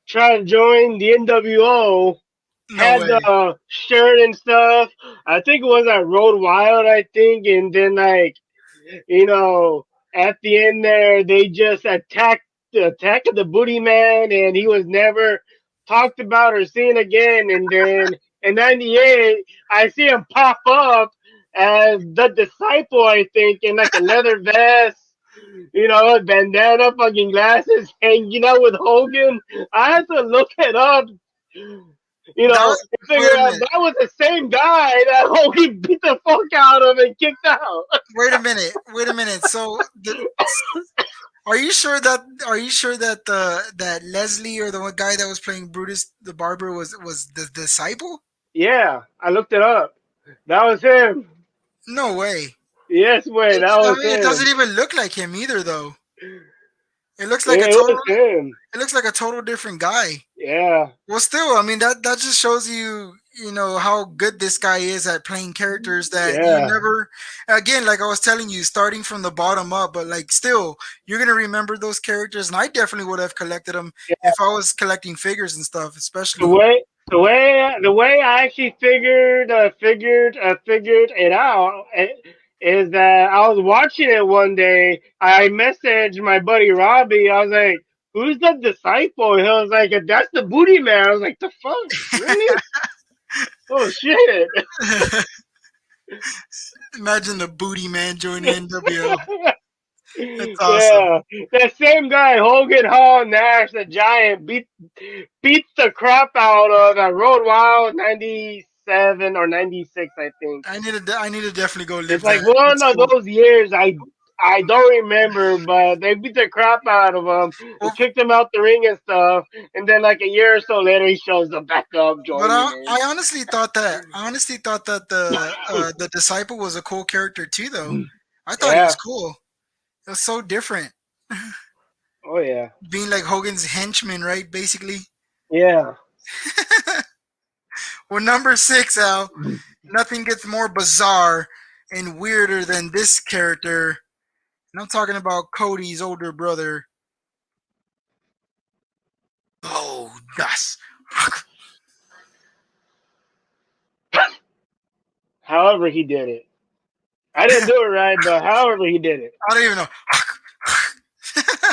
tried to join the NWO, No had way. the shirt and stuff. I think it was at Road Wild, I think, and then like you know, at the end there, they just attacked the Booty Man, and he was never talked about or seen again. And then in '98, I see him pop up as the Disciple, I think, in like a leather vest. Bandana, fucking glasses, hanging out with Hogan. I had to look it up, That was, and figure wait a out minute. that was the same guy that Hogan beat the fuck out of and kicked out. Wait a minute. Wait a minute. So, are you sure that that Leslie or the one guy that was playing Brutus the Barber was the disciple? Yeah, I looked it up. That was him. No way. Yes, way, that I was mean, it doesn't him. even look like him either, though. It looks like a It total. was him. It looks like a total different guy. Yeah, Well, still, I mean that just shows you, how good this guy is at playing characters that you yeah, never. Again, like I was telling you, starting from the bottom up, but like still, you're gonna remember those characters, and I definitely would have collected them yeah. if I was collecting figures and stuff, The especially. way, the way I actually figured it out is that I was watching it one day. I messaged my buddy Robbie. I was like, "Who's the disciple?" And he was like, "That's the Booty Man." I was like, "The fuck, really? Oh shit!" Imagine the booty man joining NWO. That's awesome. Yeah, that same guy, Hogan Hall Nash, the Giant, beat the crap out of Road Wild '97 or '96, I think. I need to definitely go It's live like that. one That's of cool. those years I don't remember, but they beat the crap out of him Well, and kicked him out the ring and stuff. And then like a year or so later, he shows up back up but joining I in. honestly thought that the disciple was a cool character too, though. I thought he was Yeah. cool. It was so different, Oh yeah. being like Hogan's henchman, right? Basically. Yeah. Well, number six, Al. Nothing gets more bizarre and weirder than this character, and I'm talking about Cody's older brother. Oh, yes. However, he did it. I didn't do it right, but however he did it. I don't even know.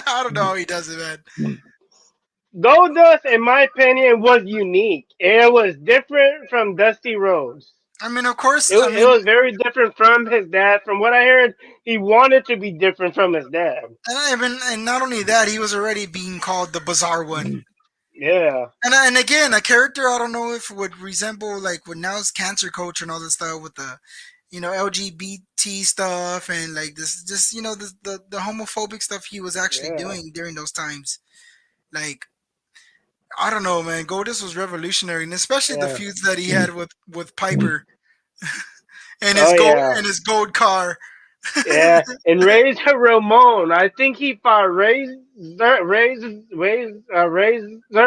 I don't know how he does it, man. Goldust, in my opinion, was unique. It was different from Dusty Rhodes. I mean, of course. I It mean, was very different from his dad. From what I heard, he wanted to be different from his dad. and not only that, he was already being called the bizarre one. Yeah, And again, a character I don't know if would resemble like what now's cancer culture and all this stuff with the LGBT stuff and like this just the homophobic stuff he was actually yeah, doing during those times. Like I don't know, man. Goldust was revolutionary, and especially the yeah. feuds that he had with Piper and Oh yeah, his gold car. yeah. And Razor Ramon, I think he fought Razor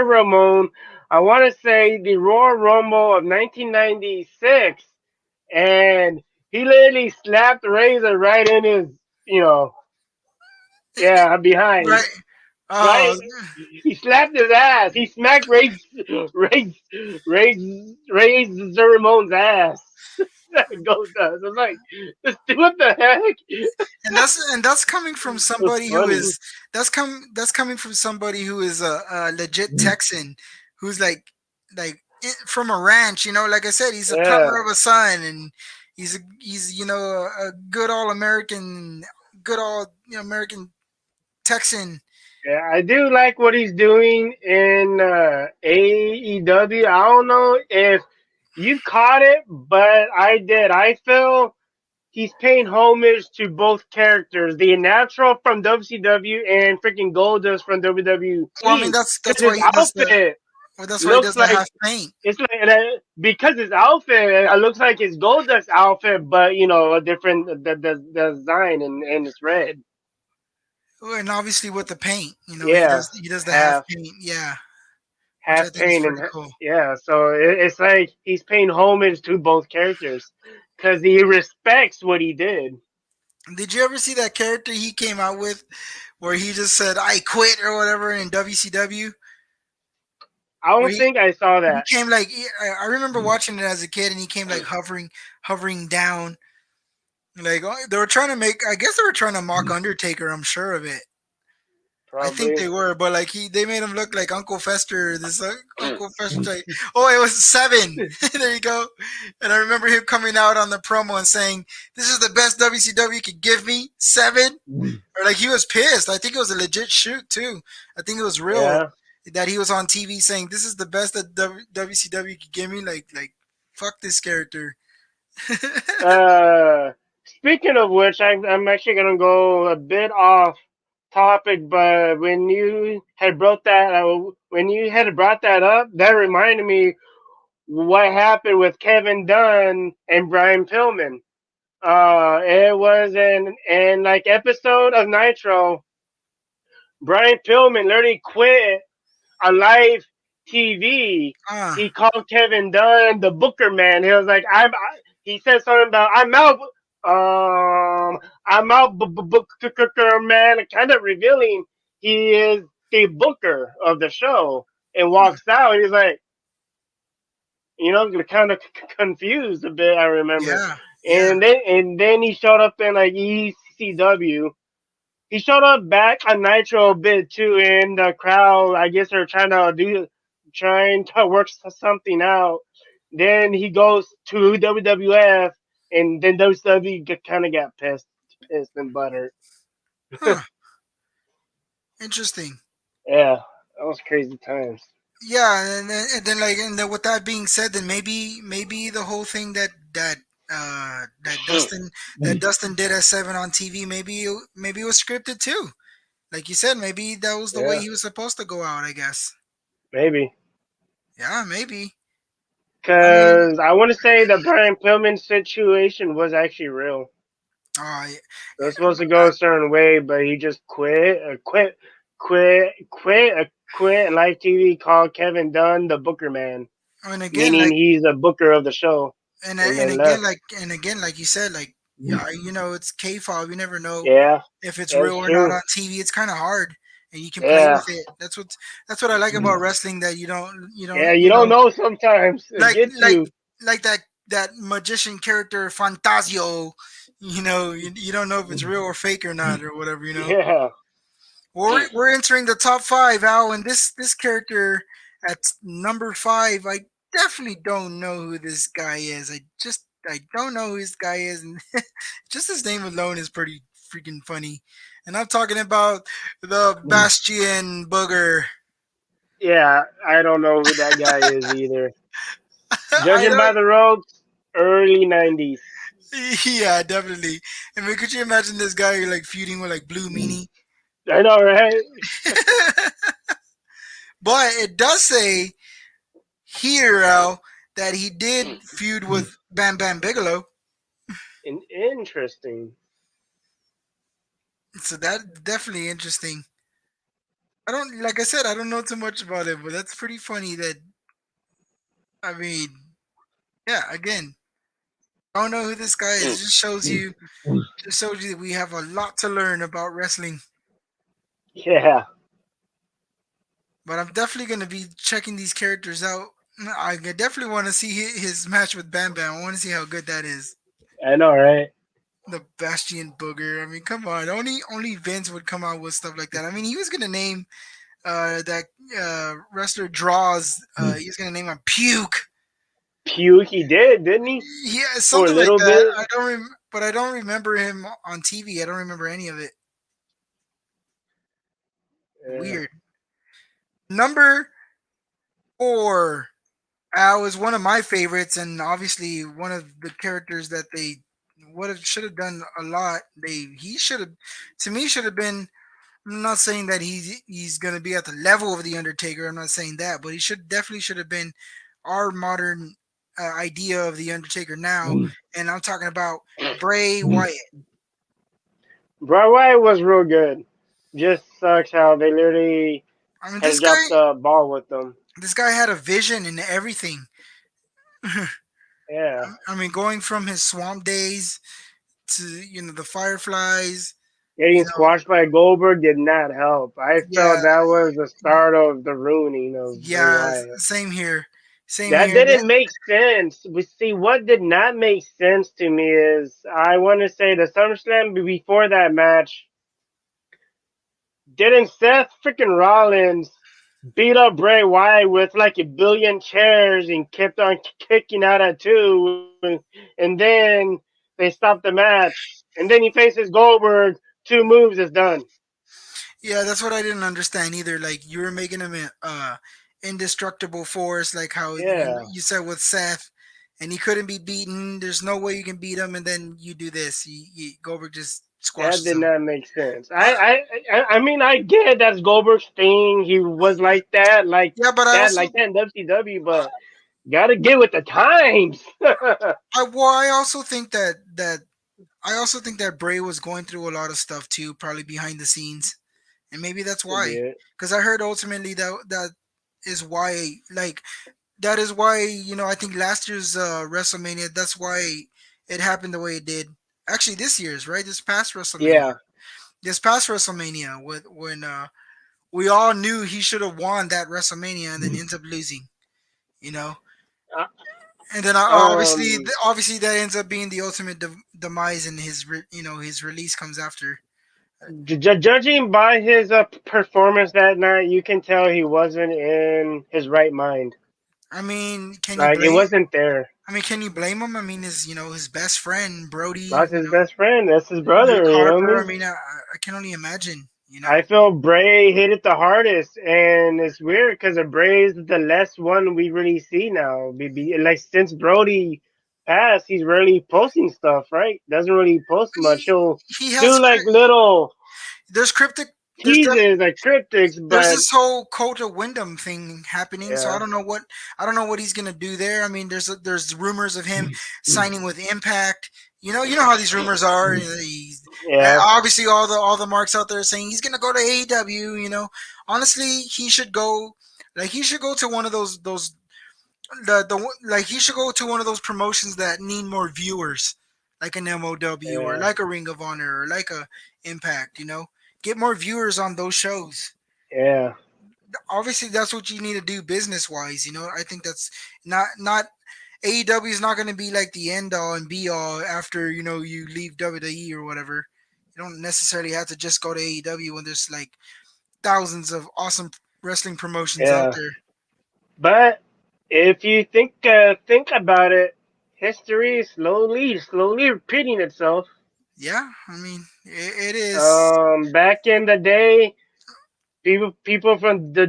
Ramon. I want to say the Royal Rumble of 1996, and he literally slapped Razor right in his, you know, yeah, behind. Right. Oh, Right? He slapped his ass. He smacked Razor Ramon's ass. Gold does. I'm like, what the heck? It and that's coming from was somebody who funny. is that's coming from somebody who is a legit Texan who's from a ranch. Like I said, he's a Yeah, plumber of a son, and he's a good all American, American Texan. yeah. I do like what he's doing in AEW. I don't know if you caught it, but I did. I feel he's paying homage to both characters, the natural from WCW and freaking Goldust from Well, I mean WWE. that's Because why his he does the outfit well, that's why he looks does the like half paint. it's like because his outfit looks like his Goldust outfit, but a different the design and it's red. And obviously with the paint, Yeah, he does the half half paint, yeah, which I half think is paint pretty and cool. yeah. So it's like he's paying homage to both characters because he respects what he did. Did you ever see that character he came out with where he just said "I quit" or whatever in WCW? I Where don't think I saw he that. came like I remember watching it as a kid, and he came like hovering down. Like they were trying to make, I guess they were trying to mock Undertaker. I'm sure of it. I think Probably. they were, but like they made him look like Uncle Fester. This Uncle Fester. Oh, it was seven. There you go. And I remember him coming out on the promo and saying, "This is the best WCW could give me, seven." Or like he was pissed. I think it was a legit shoot too. I think it was real Yeah. that he was on TV saying, "This is the best that WCW could give me." Like fuck this character. Uh, Speaking of which, I'm actually gonna go a bit off topic, but when you had brought that up, that reminded me what happened with Kevin Dunn and Brian Pillman. It was an like episode of Nitro. Brian Pillman literally quit a live TV. Ah, He called Kevin Dunn the Booker man. He was like, he said something about I'm out, Booker man, kind of revealing he is the Booker of the show, and huh. walks out. He's like, kind of confused a bit. I remember, Yeah, yeah. and then he showed up in like ECW. He showed up back on Nitro a bit too, and the crowd, I guess they're trying to work something out. Then he goes to WWF, and then WCW kind of got pissed and buttered. Huh. Interesting. Yeah, that was crazy times. Yeah, and then with that being said, then maybe the whole thing that Dustin did at seven on TV, maybe it was scripted too. Like you said, maybe that was the way Yeah, he was supposed to go out. I guess. maybe. Yeah, maybe. I mean, Because I want to say the Brian Pillman situation was actually real. uh, It was supposed to go a certain way, but he just quit live TV, called Kevin Dunn the Booker man, and again, meaning like he's a booker of the show, and and then again, left. like you said, like yeah, it's K-fob. You never know Yeah, if it's real that's or not true. on TV. It's kind of hard, and you can play Yeah, with it. That's what I like about wrestling. That yeah, you don't know sometimes. It like gets like you. like that magician character Fantasio. You don't know if it's real or fake or not or whatever. Yeah, We're entering the top five, Al, and this character at number five, I definitely don't know who this guy is. I don't know who this guy is, and just his name alone is pretty freaking funny. And I'm talking about the Bastion Booger. yeah. I don't know who that guy is either. I Judging by don't. the ropes, early '90s. Yeah, definitely. I mean, could you imagine this guy like feuding with like Blue Meanie? I know, right? But it does say here, Al, that he did feud with Bam Bam Bigelow. Interesting. So that definitely interesting. I don't like I said, I don't know too much about it, but that's pretty funny that I mean, yeah, again, I don't know who this guy is. It just shows you that we have a lot to learn about wrestling. Yeah, But I'm definitely gonna be checking these characters out. I definitely want to see his match with Bam Bam. I want to see how good that is. I know, right? The Bastion Booger. I mean, come on. Only Vince would come out with stuff like that. I mean, he was gonna name that wrestler draws. He's gonna name him Puke. Puke, he did, didn't he? Yeah, For a something like little that. bit. But I don't remember him on TV. I don't remember any of it. Yeah. Weird. Number four. Al is one of my favorites, and obviously one of the characters that they would have should have done a lot. He should have, to me, should have been. I'm not saying that he's gonna be at the level of the Undertaker. I'm not saying that, but he should have been our modern idea of the Undertaker now. And I'm talking about Bray Wyatt. Bray Wyatt was real good. Just sucks how they literally I mean, has dropped the ball with them. this guy had a vision and everything. Yeah. I mean, going from his swamp days to the Fireflies. You Getting know, squashed by Goldberg did not help. I yeah, felt that was the start of the ruining of Bray yeah. Wyatt. Same here. Same That here. didn't make sense. We see what did not make sense to me is I want to say the SummerSlam before that match. Didn't Seth freaking Rollins beat up Bray Wyatt with like a billion chairs and kept on kicking out at two, and then they stopped the match, and then he faces Goldberg. Two moves is done. Yeah, that's what I didn't understand either. Like you were making him a indestructible force, like how Yeah, you said with Seth, and he couldn't be beaten. There's no way you can beat him, and then you do this. Goldberg just that squashes did him. not make sense. I, I mean, I get that's Goldberg's thing. He was yeah, but like that in WCW, but gotta get with the times. I also think that I also think that Bray was going through a lot of stuff too, probably behind the scenes, and maybe that's Could be why. it. Because I heard ultimately that is why, like that is why I think last year's WrestleMania, that's why it happened the way it did. Actually, this year's, right, this past WrestleMania, Yeah. when we all knew he should have won that WrestleMania and then ends up losing, you know. Uh, And then Um, obviously that ends up being the ultimate demise, and his release comes after. Judging by his performance that night, you can tell he wasn't in his right mind. I mean, can you Like it blame? wasn't there. I mean, can you blame him? I mean, his best friend Brody, Lost his best friend. That's his Luke brother. You know what I Harper. I mean? mean, I can only imagine. I feel Bray hit it the hardest, and it's weird because Bray is the less one we really see now. Like since Brody passed, he's rarely posting stuff, right? Doesn't really post much. He, He'll he do has like little there's cryptic. teases, like cryptics, There's but this whole Kota Wyndham thing happening, so yeah, I don't know what he's gonna do there. I mean, there's rumors of him signing with Impact. You know how these rumors are. yeah, Obviously, all the marks out there saying he's gonna go to AEW. Honestly, he should go. Like he should go to one of those like he should go to one of those promotions that need more viewers, like an MOW or yeah, like a Ring of Honor or like a Impact. Get more viewers on those shows. yeah. Obviously that's what you need to do business wise. I think that's not AEW is not going to be like the end all and be all after you leave WWE or whatever. You don't necessarily have to just go to AEW when there's like thousands of awesome wrestling promotions out Yeah. there. But if you think about it, history is slowly repeating itself. Yeah, I mean it is. Back in the day, people from the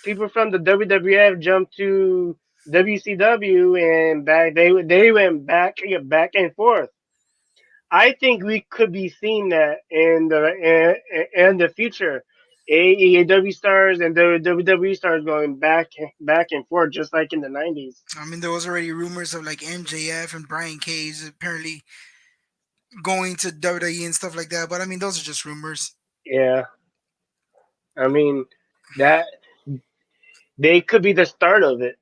people from the WWF jumped to WCW, and they went back and forth. I think we could be seeing that in the future. AEW stars and the WWE stars going back and forth, just like in the 90s. I mean there was already rumors of like MJF and Brian Cage apparently going to WWE and stuff like that, but I mean those are just rumors. Yeah, I mean that they could be the start of it.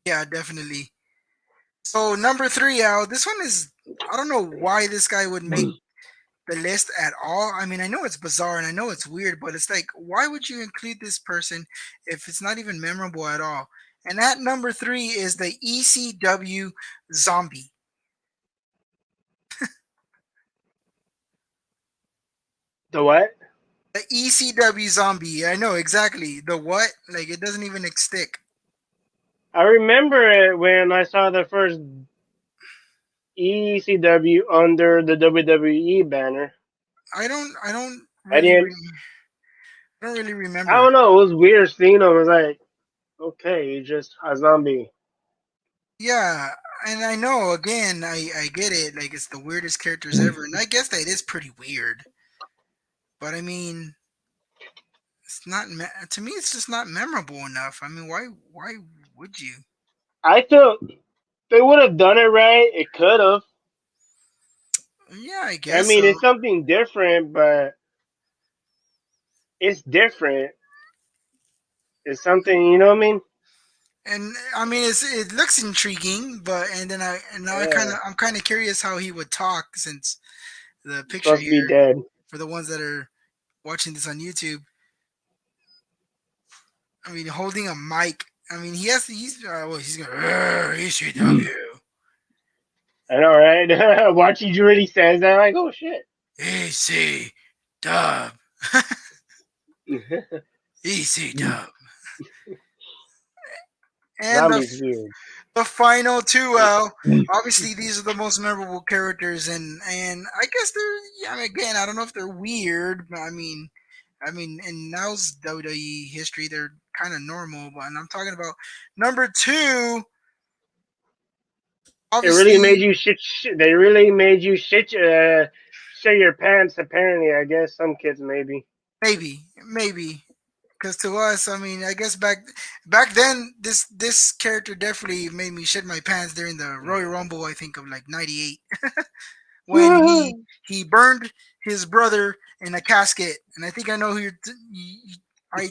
Yeah, definitely. So number three, Al. This one is, I don't know why this guy would make the list at all. I mean, I know it's bizarre and I know it's weird, but it's like, why would you include this person if it's not even memorable at all? And at number three is the ECW Zombie. The what? The ECW Zombie. I know exactly the what. Like it doesn't even stick. I remember it when I saw the first ECW under the WWE banner. I don't I really, didn't. I don't really I remember. don't know. It was weird seeing him. It was like, okay, you're just a zombie. Yeah, and I know again, I get it. Like it's the weirdest characters ever, and I guess that is pretty weird. But I mean, it's not to me. It's just not memorable enough. I mean, why would you? I thought they would have done it right. It could have. Yeah, I I guess so. mean, it's something different, but it's different. It's something, you know what I mean? And I mean, it looks intriguing, but and then and now Yeah. I'm kind of curious how he would talk since the He's picture supposed to be here dead. for the ones that are watching this on YouTube. I mean, holding a mic. I mean, he's going ECW, I know, right? Watching you really says that, like, oh shit. EC Dub, EC Dub, and Zombie's weird. the final two. Obviously these are the most memorable characters, and I guess they're. Yeah, I mean, again, I don't know if they're weird, but I mean, in now's WWE history, they're kind of normal. But and I'm talking about number two. It really Obviously, made you shit. They really made you shit your pants. Apparently, I guess some kids maybe. maybe, because to us, I mean, I guess back then, this character definitely made me shit my pants during the Royal Rumble. I think of like '98 when he burned his brother in a casket, and I think I know who I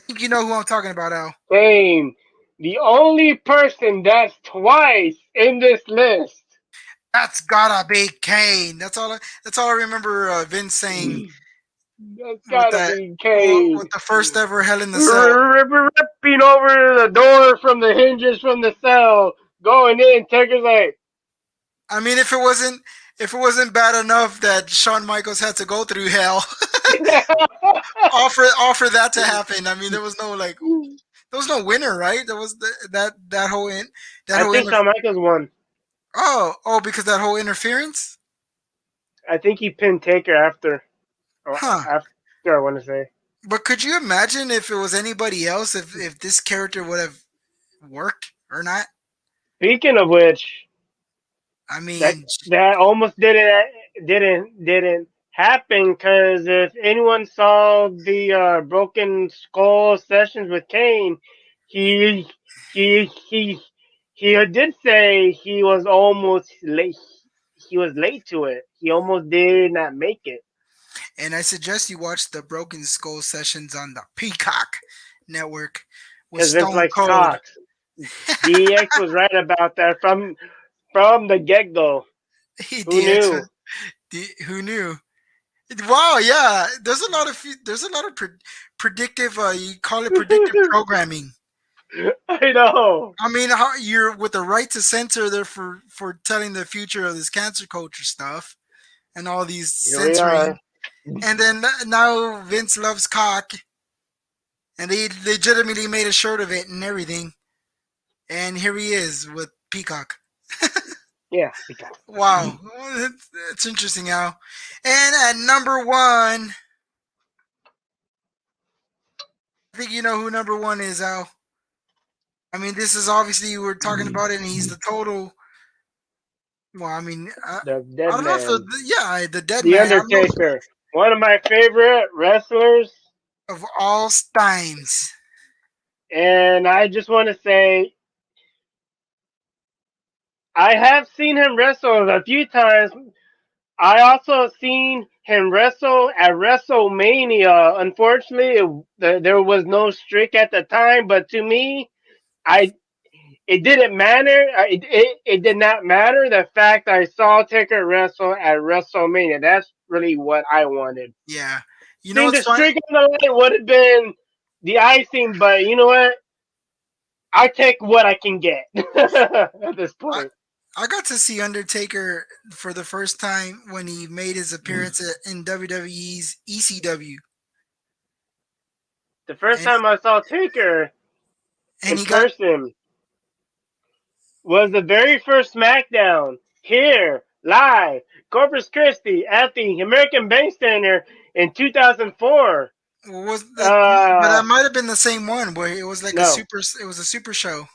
think you know who I'm talking about, Al. Same. The only person that's twice in this list. That's gotta be Kane. That's all I remember Vince saying That's with gotta that be Kane. with the first ever Hell in the Cell. Ripping over the door from the hinges from the cell, going in. Taker's like, I mean, if it wasn't bad enough that Shawn Michaels had to go through hell, offer that to happen. I mean, there was no like there was no winner, right? There was that whole that I whole think inter- Shawn Michaels won. because that whole interference, I think he pinned Taker after. huh? After, I want to say. But could you imagine if it was anybody else, if this character would have worked or not? Speaking of which, I that mean, that almost didn't happen because if anyone saw the Broken Skull sessions with Kane, he he he he did say he was almost late. He was late to it. He almost did not make it and I suggest you watch the Broken Skull sessions on the Peacock network with because Vince Stone likes Cold. cocks. DX was right about that from the get go. He Who DX. knew? Who knew? Wow, yeah. There's a lot of predictive. You call it predictive programming. I know. I mean, how, you're with the right to censor there for telling the future of this cancer culture stuff and all these Here we are. censoring, and then now Vince loves cock, and they legitimately made a shirt of it and everything, and here he is with Peacock. Yeah, because Wow, it's interesting, Al. And at number one, I think you know who number one is, Al. I mean, this is obviously we're talking about it, and he's the total. Well, I mean, the I dead don't know if man, the dead the man. I don't know if, Undertaker, one of my favorite wrestlers, of all times. and I just want to say I have seen him wrestle a few times. I also seen him wrestle at WrestleMania. Unfortunately, there was no streak at the time, but to me, I it didn't matter. It did not matter the fact I saw Taker wrestle at WrestleMania. That's really what I wanted. Yeah, you know Seeing what's the fun? streak on the line would have been the icing, but you know what? I take what I can get at this I, point. I got to see Undertaker for the first time when he made his appearance in WWE's ECW, The first and time I saw Taker and in he got person was the very first SmackDown here, live, Corpus Christi at the American Bank Center in 2004. was that, but that Uh, might have been the same one where it was like a no, super. It was a super show.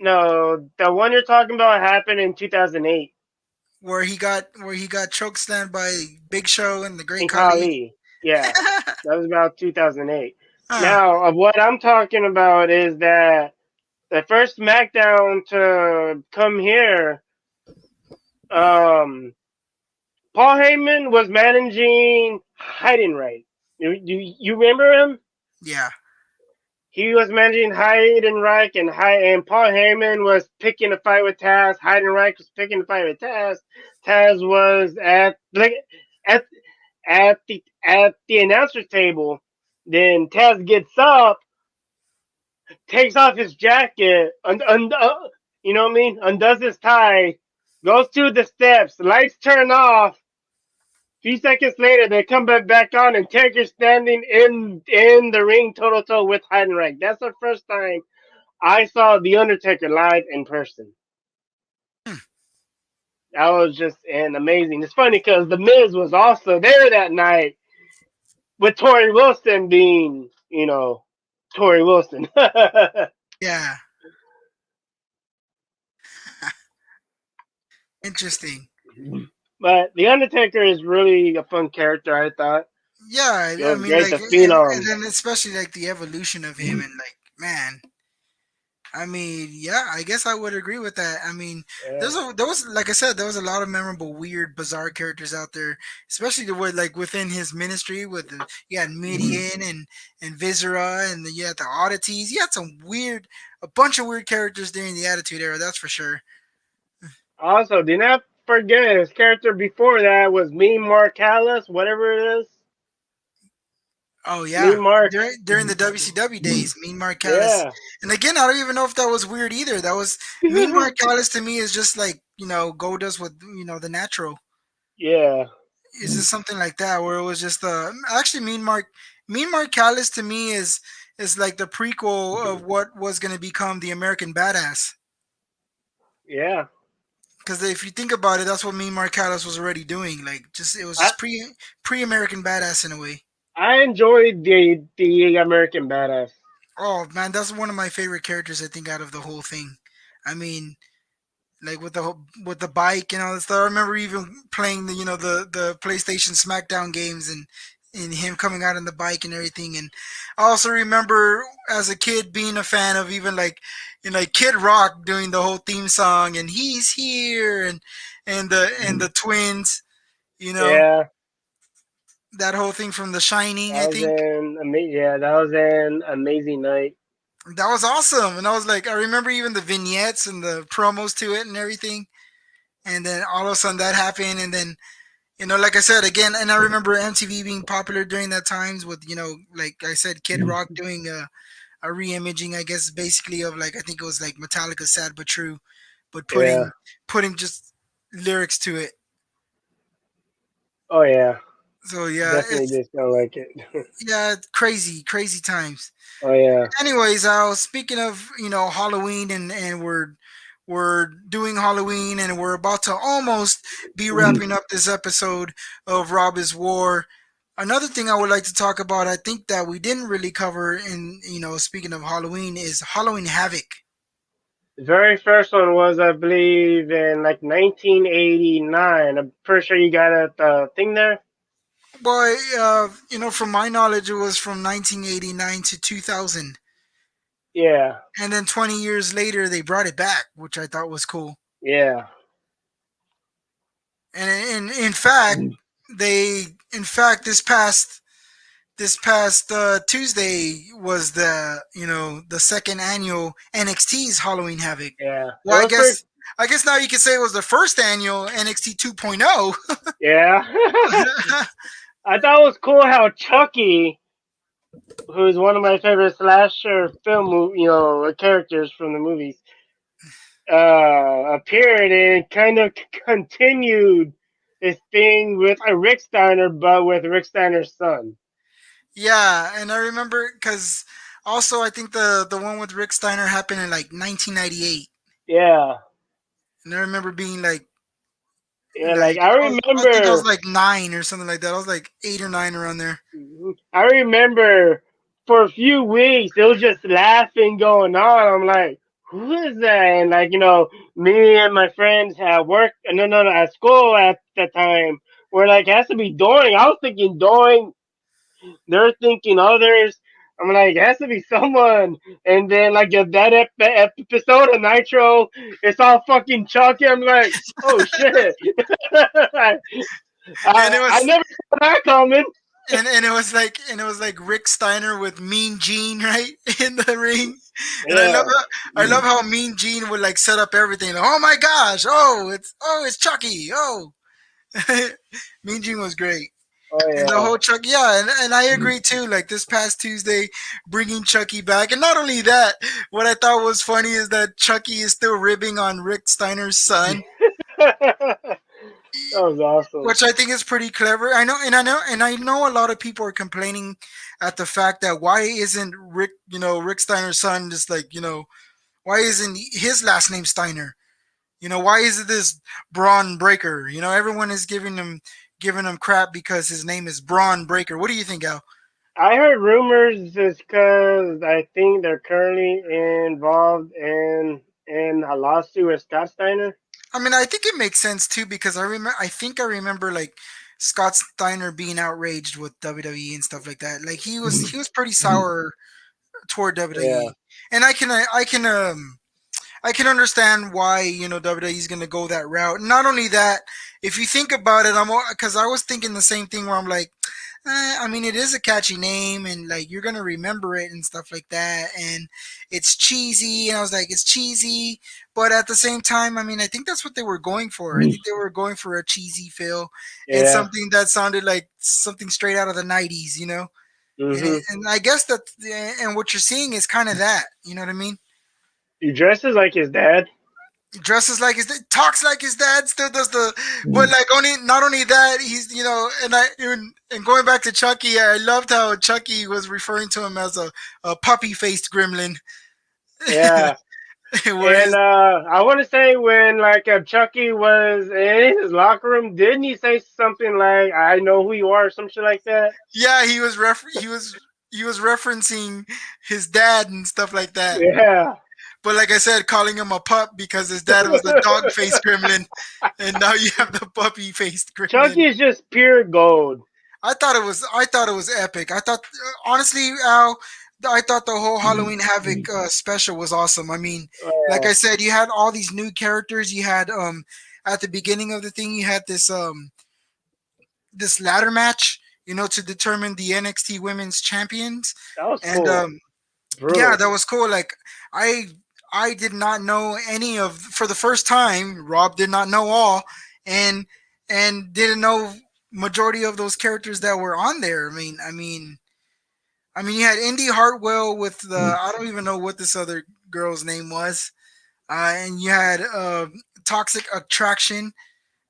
No, the one you're talking about happened in 2008 where he got chokeslammed by Big Show and the Great in Khali. Kali. Yeah, that was about 2008. Huh. Now, of what I'm talking about is that the first SmackDown to come here, um, Paul Heyman was managing Heidenreich. You remember him? Yeah. He was managing Heidenreich, and Paul Heyman was picking a fight with Taz. Heidenreich was picking a fight with Taz. Taz was at at the announcer's table. Then Taz gets up, takes off his jacket, you know what I mean? Undoes his tie, goes to the steps, lights turn off. Few seconds later, they come back on, and Taker's standing in the ring toe to toe with Heidenreich. That's the first time I saw The Undertaker live in person. Hmm. That was just an amazing. It's funny because The Miz was also there that night with Tori Wilson being, Tori Wilson. Yeah. Interesting. But The Undertaker is really a fun character, I thought. Yeah, It I was mean, great like, to and Phenom. then especially like the evolution of him, and like, man, I mean, yeah, I guess I would agree with that. I mean, Yeah. there was like I said, there was a lot of memorable, weird, bizarre characters out there, especially the way like within his ministry with you had Midian and Viscera and you had the oddities. You had a bunch of weird characters during the Attitude Era. That's for sure. Also, do not forget his character before that was Mean Mark Callis, whatever it is. Oh Mean yeah, Mark. during the WCW days, Mean Mark Callis, Yeah. and again, I don't even know if that was weird either. That was Mean Mark Callis to me is just like Goldust with the natural. Yeah. Is this something like that where it was just actually Mean Mark Callis to me is like the prequel of what was going to become the American Badass. Yeah. Because if you think about it, that's what Mean Mark Callis was already doing. Like just it was I just pre American Badass in a way. I enjoyed the American Badass. Oh man, that's one of my favorite characters I think out of the whole thing. I mean, like with the bike and all that stuff. I remember even playing the PlayStation SmackDown games and him coming out on the bike and everything. And I also remember as a kid being a fan of even like Kid Rock doing the whole theme song and he's here and the twins. You know Yeah. that whole thing from The Shining. I think That was an amazing night. that was awesome. And I was like, I remember even the vignettes and the promos to it and everything. And then all of a sudden that happened, and then like I said again, and I remember MTV being popular during that times with like I said, Kid Rock doing a re-imaging, I guess, basically of like I think it was like Metallica's "Sad but True," but Yeah. putting just lyrics to it. Oh yeah. So yeah, Definitely did sound like it. crazy times. Oh yeah. Anyways, speaking of Halloween and we're doing Halloween and we're about to almost be wrapping up this episode of Rob is War. Another thing I would like to talk about, I think that we didn't really cover in speaking of Halloween, is Halloween Havoc. The very first one was, I believe, in like 1989. I'm pretty sure you got it, the thing there. Boy, from my knowledge, it was from 1989 to 2000, Yeah. and then 20 years later they brought it back, which I thought was cool. Yeah. And in fact, they in fact this past Tuesday was the second annual NXT's Halloween Havoc. Yeah. It Well, I was pretty. guess I guess now you could say it was the first annual NXT 2.0. Yeah. I thought it was cool how Chucky, who's one of my favorite slasher characters from the movies, appeared and kind of continued this thing with Rick Steiner, but with Rick Steiner's son. Yeah, and I remember because also I think the one with Rick Steiner happened in like 1998, Yeah. and I remember being like Yeah, like I I think I was remember, like 9 or something like that. I was like 8 or 9 around there. I remember for a few weeks it was just laughing going on. I'm like, who is that? And like, me and my friends at work, no, at school at the time, were like, it has to be Doing. I was thinking Doing. They're thinking others. I'm like, it has to be someone. And then like if that episode of Nitro, it's all fucking Chucky. I'm like, oh shit. I, And it I was never saw that coming. and it was like Rick Steiner with Mean Gene right in the ring. And Yeah. I love how Mean Gene would like set up everything. Like, oh my gosh! It's Chucky! Oh, Mean Gene was great. Oh And the yeah. whole Chucky, yeah, and I agree too. Like this past Tuesday, bringing Chucky back, and not only that, what I thought was funny is that Chucky is still ribbing on Rick Steiner's son, That was awesome. which I think is pretty clever. I know a lot of people are complaining at the fact that why isn't Rick Steiner's son just like why isn't his last name Steiner? Why is it this Braun Breaker? Everyone is giving him crap because his name is Braun Breaker. What do you think, Al? I heard rumors is because I think they're currently involved in a lawsuit with Scott Steiner. I mean, I think it makes sense too because I remember like Scott Steiner being outraged with WWE and stuff like that. Like he was pretty sour toward Yeah. WWE, and I can understand why WWE is going to go that route. Not only that, if you think about it, because I was thinking the same thing where I'm like, I mean, it is a catchy name, and like you're gonna remember it and stuff like that, and it's cheesy. And I was like, it's cheesy, but at the same time, I mean, I think that's what they were going for. I think they were going for a cheesy feel and Yeah. something that sounded like something straight out of the '90s, Hmm. And I guess that, and what you're seeing is kind of that. You know what I mean? He dresses like his dad. Dresses like his dad, talks like his dad, still does but like only not only that, he's and going back to Chucky, I loved how Chucky was referring to him as a puppy faced gremlin. Yeah. And Whereas I want to say when like Chucky was in his locker room, didn't he say something like "I know who you are" or some shit like that? yeah, he was referencing his dad and stuff like that. Yeah. But like I said, calling him a pup because his dad was a dog faced gremlin, and now you have the puppy faced Chucky gremlin. is just pure gold. I thought it was epic. I thought honestly, Al, I thought the whole Halloween Havoc special was awesome. I mean, like Yeah. I said, you had all these new characters. You had at the beginning of the thing, you had this ladder match, to determine the NXT Women's Champions, That was and cool. yeah, Brutal. that was cool. Like I I did not know any of for the first time. Rob did not know all, and didn't know majority of those characters that were on there. You had Indy Hartwell with the I don't even know what this other girl's name was, and you had Toxic Attraction,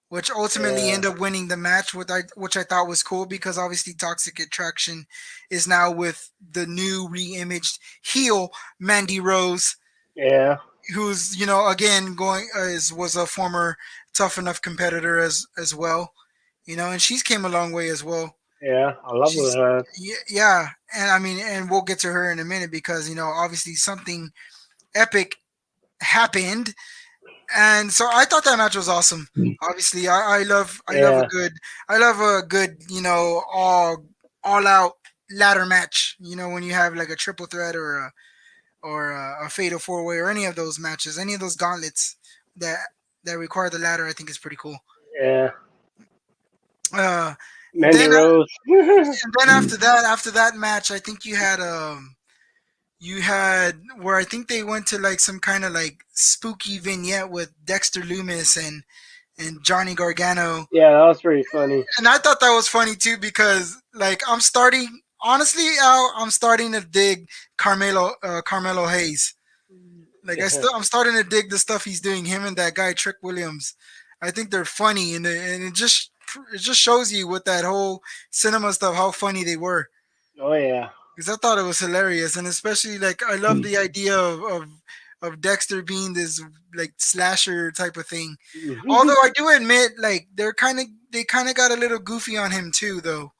which ultimately Yeah. ended up winning the match, which I thought was cool because obviously Toxic Attraction is now with the new re-imaged heel Mandy Rose, Yeah. who's again going was a former Tough Enough competitor as well, and she's came a long way as well. Yeah. I love She's her. yeah, and I mean, and we'll get to her in a minute because obviously something epic happened, and so I thought that match was awesome. Obviously, Yeah. I love a good all out ladder match. When you have like a triple threat or a fatal four way or any of those matches, any of those gauntlets that require the ladder, I think is pretty cool. Yeah. Uh, Mandy then Rose. and then after that match, I think you had where I think they went to like some kind of like spooky vignette with Dexter Loomis and Johnny Gargano, Yeah, that was pretty funny. and I thought that was funny too because like honestly, Al, I'm starting to dig Carmelo Hayes. Like I'm starting to dig the stuff he's doing. Him and that guy Trick Williams, I think they're funny, and it just shows you with that whole cinema stuff how funny they were. Oh yeah. Because I thought it was hilarious, and especially like I love the idea of Dexter being this like slasher type of thing. Although I do admit, like they kind of got a little goofy on him too, though,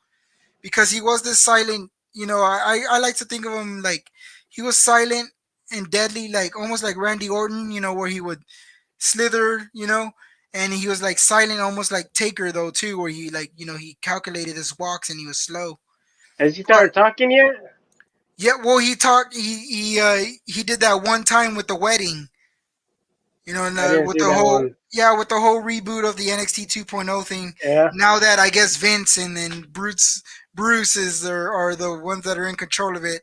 because he was this silent. I like to think of him like he was silent and deadly, like almost like Randy Orton, where he would slither, and he was like silent, almost like Taker though too, where he like he calculated his walks and he was slow. Has he But started talking yet? yeah, well, he talked. He did that one time with the wedding, and I didn't with see the that whole one. with the whole reboot of the NXT 2.0 thing. Yeah, Now that I guess Vince and Bruce are the ones that are in control of it,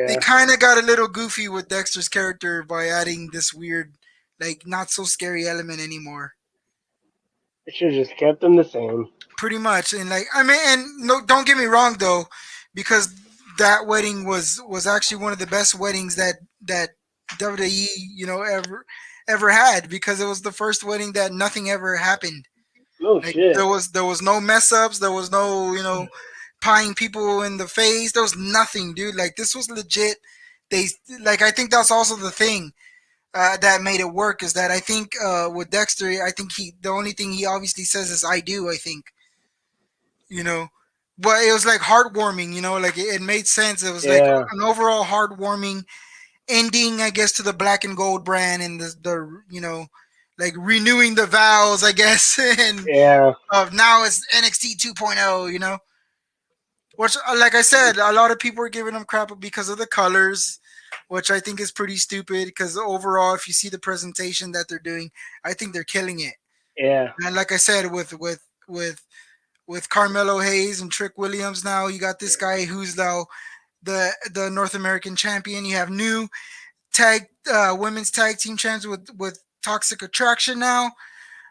they yeah. kind of got a little goofy with Dexter's character by adding this weird, like not so scary element anymore. They should have just kept them the same. Pretty much, and like I mean, and no, don't get me wrong though, because that wedding was actually one of the best weddings that WWE ever had, because it was the first wedding that nothing ever happened. No Like shit. there was no mess ups, there was no pieing people in the face, there was nothing, dude. Like this was legit. They like I think that's also the thing that made it work, is that I think with Dexter, I think the only thing he obviously says is "I do." I think you know but it was like heartwarming, like it made sense. It was like Yeah, an overall heartwarming ending, I guess, to the black and gold brand, and the like renewing the vows, I guess, and yeah, of now it's NXT 2.0, which like I said, a lot of people are giving them crap because of the colors, which I think is pretty stupid, because overall if you see the presentation that they're doing, I think they're killing it. yeah, And like I said, with Carmelo Hayes and Trick Williams, now you got this guy who's now the North American champion. You have new women's tag team champs with Toxic Attraction now.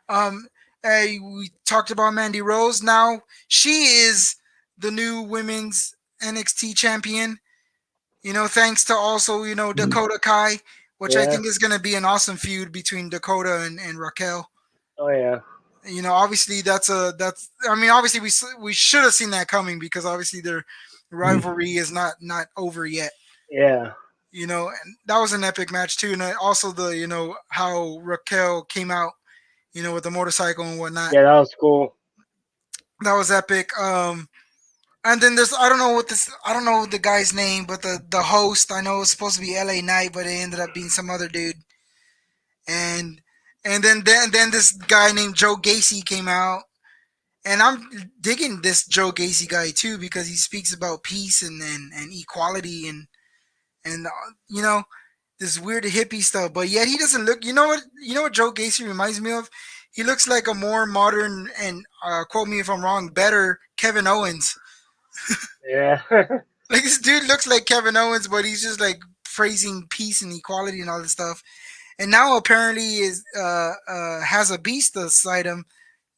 Um, we talked about Mandy Rose. Now she is the new women's NXT champion. Thanks to also Dakota Kai, which I yeah. think is going to be an awesome feud between Dakota and Raquel. Oh yeah, Obviously that's I mean, obviously we should have seen that coming, because obviously their rivalry is not over yet. yeah, And that was an epic match too, and also the how Raquel came out, with the motorcycle and whatnot. yeah. That was cool. That was epic. And then there's I don't know the guy's name, but the host, I know it was supposed to be LA Knight, but it ended up being some other dude. And then this guy named Joe Gacy came out. And I'm digging this Joe Gacy guy too, because he speaks about peace and equality and this weird hippie stuff. But yet he doesn't look. You know what Joe Gacy reminds me of? He looks like a more modern and quote me if I'm wrong, better Kevin Owens. Yeah, Like this dude looks like Kevin Owens, but he's just like praising peace and equality and all this stuff. And now apparently is has a beast beside him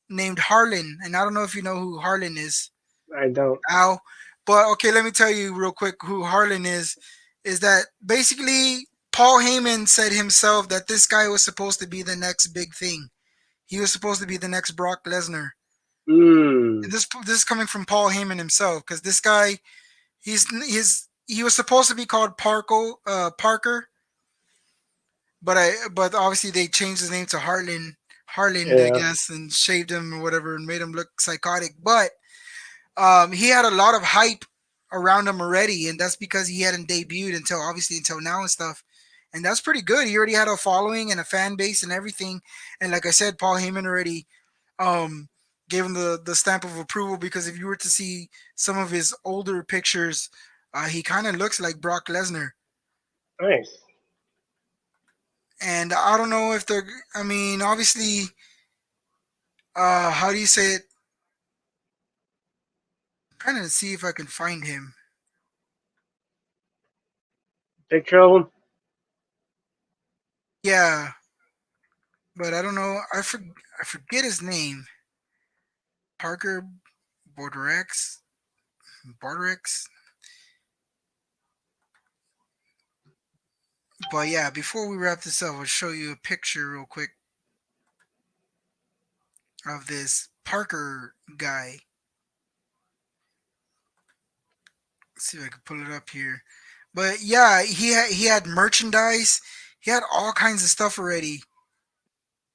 named Harlan, and I don't know if you know who Harlan is. I don't. Ow. But okay, let me tell you real quick who Harlan is. Is that basically Paul Heyman said himself that this guy was supposed to be the next big thing. He was supposed to be the next Brock Lesnar. Hmm. And this is coming from Paul Heyman himself, because this guy he was supposed to be called Parker, but obviously they changed his name to Harlan, I Yeah. guess, and shaved him or whatever and made him look psychotic. But he had a lot of hype around him already, and that's because he hadn't debuted until now and stuff. And that's pretty good. He already had a following and a fan base and everything. And like I said, Paul Heyman already um, gave him the stamp of approval, because if you were to see some of his older pictures, he kind of looks like Brock Lesnar. Nice. And I don't know if they're. I mean, obviously, how do you say it? I'm trying to see if I can find him. Picture of him. Yeah, but I don't know. I forget his name. Parker Borderex. Borderex. But yeah, before we wrap this up, I'll show you a picture real quick of this Parker guy. Let's see if I can pull it up here. But yeah, he had merchandise. He had all kinds of stuff already.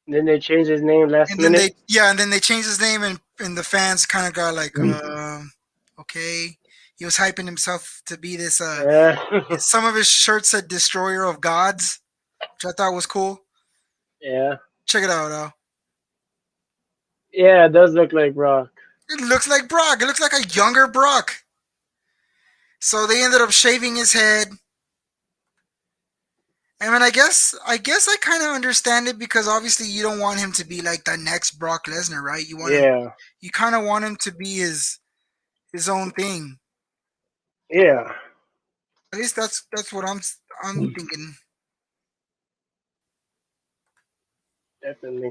Then they changed his name last And then minute. they changed his name, and the fans kind of got like, okay. He was hyping himself to be this. Yeah. Some of his shirts said "Destroyer of Gods," which I thought was cool. Yeah. Check it out, though. Yeah, it does look like Brock. It looks like Brock. It looks like a younger Brock. So they ended up shaving his head. I mean, I guess I kind of understand it because obviously you don't want him to be like the next Brock Lesnar, right? You want him, Yeah. you kind of want him to be his own thing. Yeah. At least that's what I'm thinking. Definitely.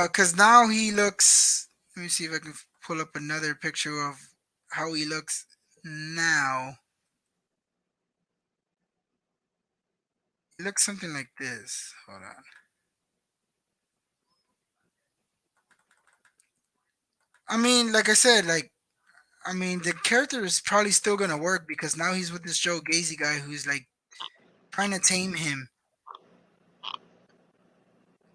Because now he looks. Let me see if I can pull up another picture of how he looks now. He looks something like this. Hold on. I mean, like I said, the character is probably still gonna work because now he's with this Joe Gacy guy who's like trying to tame him,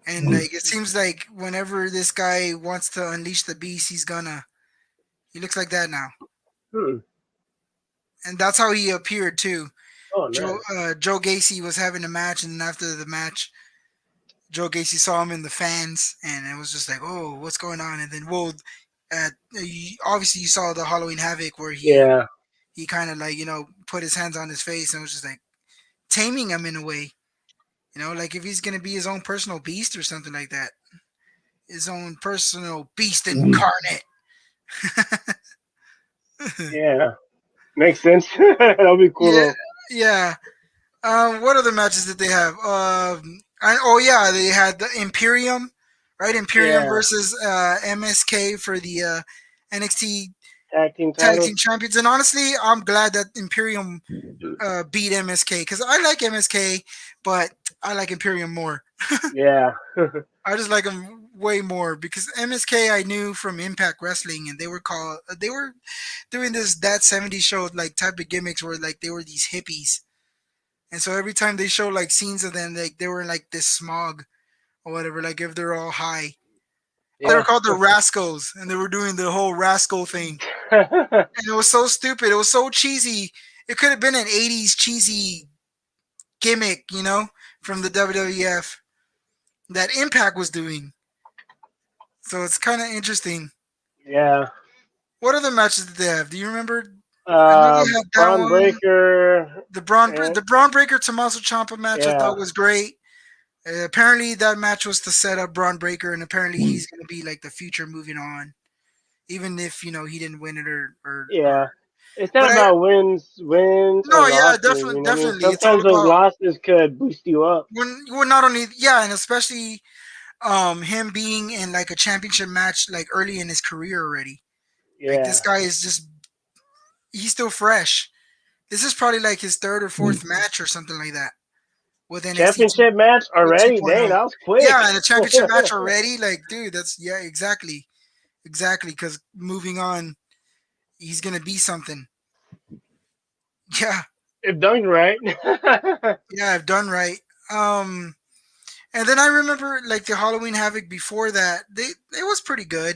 and like it seems like whenever this guy wants to unleash the beast, he's gonna. He looks like that now, Hmm. and that's how he appeared too. Oh, Joe nice. Joe Gacy was having a match, and after the match, Joe Gacy saw him in the fans, and it was just like, "Oh, what's going on?" And then, whoa, obviously you saw the Halloween Havoc where Yeah. he kind of like put his hands on his face and was just like taming him in a way, like if he's gonna be his own personal beast or something like that, his own personal beast incarnate. Yeah. Makes sense. That'll be cool Yeah, though. yeah. What other matches did they have? Oh yeah, they had the Imperium, right? Imperium Yeah. versus MSK for the NXT Tag team Tag Team titles. Champions. And honestly, I'm glad that Imperium beat MSK because I like MSK, but I like Imperium more. Yeah. I just like them way more because MSK I knew from Impact Wrestling, and they were doing this that '70s show like type of gimmicks where like they were these hippies. And so every time they show like scenes of them, like they were in like this smog or whatever, like if they're all high. They were Yeah. called the Rascals, and they were doing the whole rascal thing. And it was so stupid. It was so cheesy. It could have been an '80s cheesy gimmick, from the WWF that Impact was doing. So it's kind of interesting. Yeah. What other matches did they have? Do you remember? I know they had that Braun one. Breaker. The Braun Breaker Tommaso Ciampa match I Yeah. thought was great. Apparently, that match was to set up Braun Breaker, and apparently he's going to be like the future moving on, even if he didn't win it or. Yeah. It's not But about wins or no, yeah, losses. definitely, You know what I mean? definitely, it's all Sometimes those about losses could boost you up. when not only yeah, and especially him being in like a championship match like early in his career already. Like this Yeah. guy is just he's still fresh. This is probably like his third or fourth match or something like that with NXT Championship match with already? Dang, 2.0. that was quick. Yeah, and a championship match already. Like, dude, that's yeah, exactly, exactly. Because moving on, he's gonna be something. Yeah, If done right. yeah, I've done right. Um, and then I remember like the Halloween Havoc before that. It was pretty good.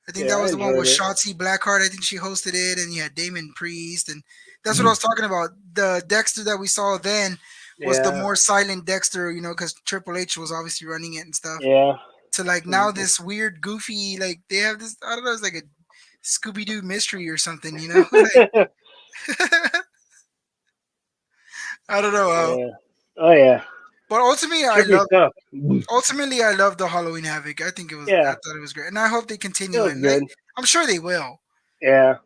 I think Yeah, that I was the one enjoyed with it. Shotzi Blackheart. I think she hosted it, and you had Damon Priest, and that's what I was talking about. The Dexter that we saw then was the Yeah. more silent Dexter, because Triple H was obviously running it and stuff. Yeah. To like now this weird, goofy, like they have this. I don't know. It's like a Scooby Doo mystery or something, like I don't know. Yeah. Oh yeah. But ultimately, Trippy stuff. I love the Halloween Havoc. I think it was. I Yeah. thought it was great, and I hope they It continue it. was And good. I'm sure they will. Yeah.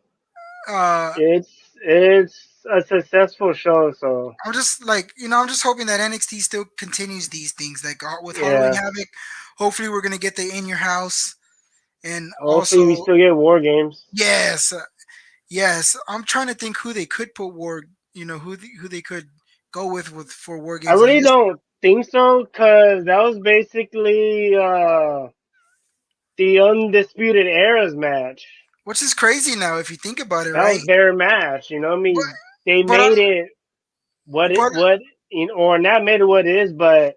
Uh, It's a successful show, so I'm just like, I'm just hoping that NXT still continues these things. Like with Halloween yeah. Havoc, hopefully we're gonna get the In Your House, and also Hopefully we still get war games. yes, yes. I'm trying to think who they could put war. Who they could go with for war I games in really this, don't think so, cause that was basically the Undisputed Era's match. which is crazy now if you think about it, That right? was their match. You know what I But mean? They but I, made it but or not made it what it is, but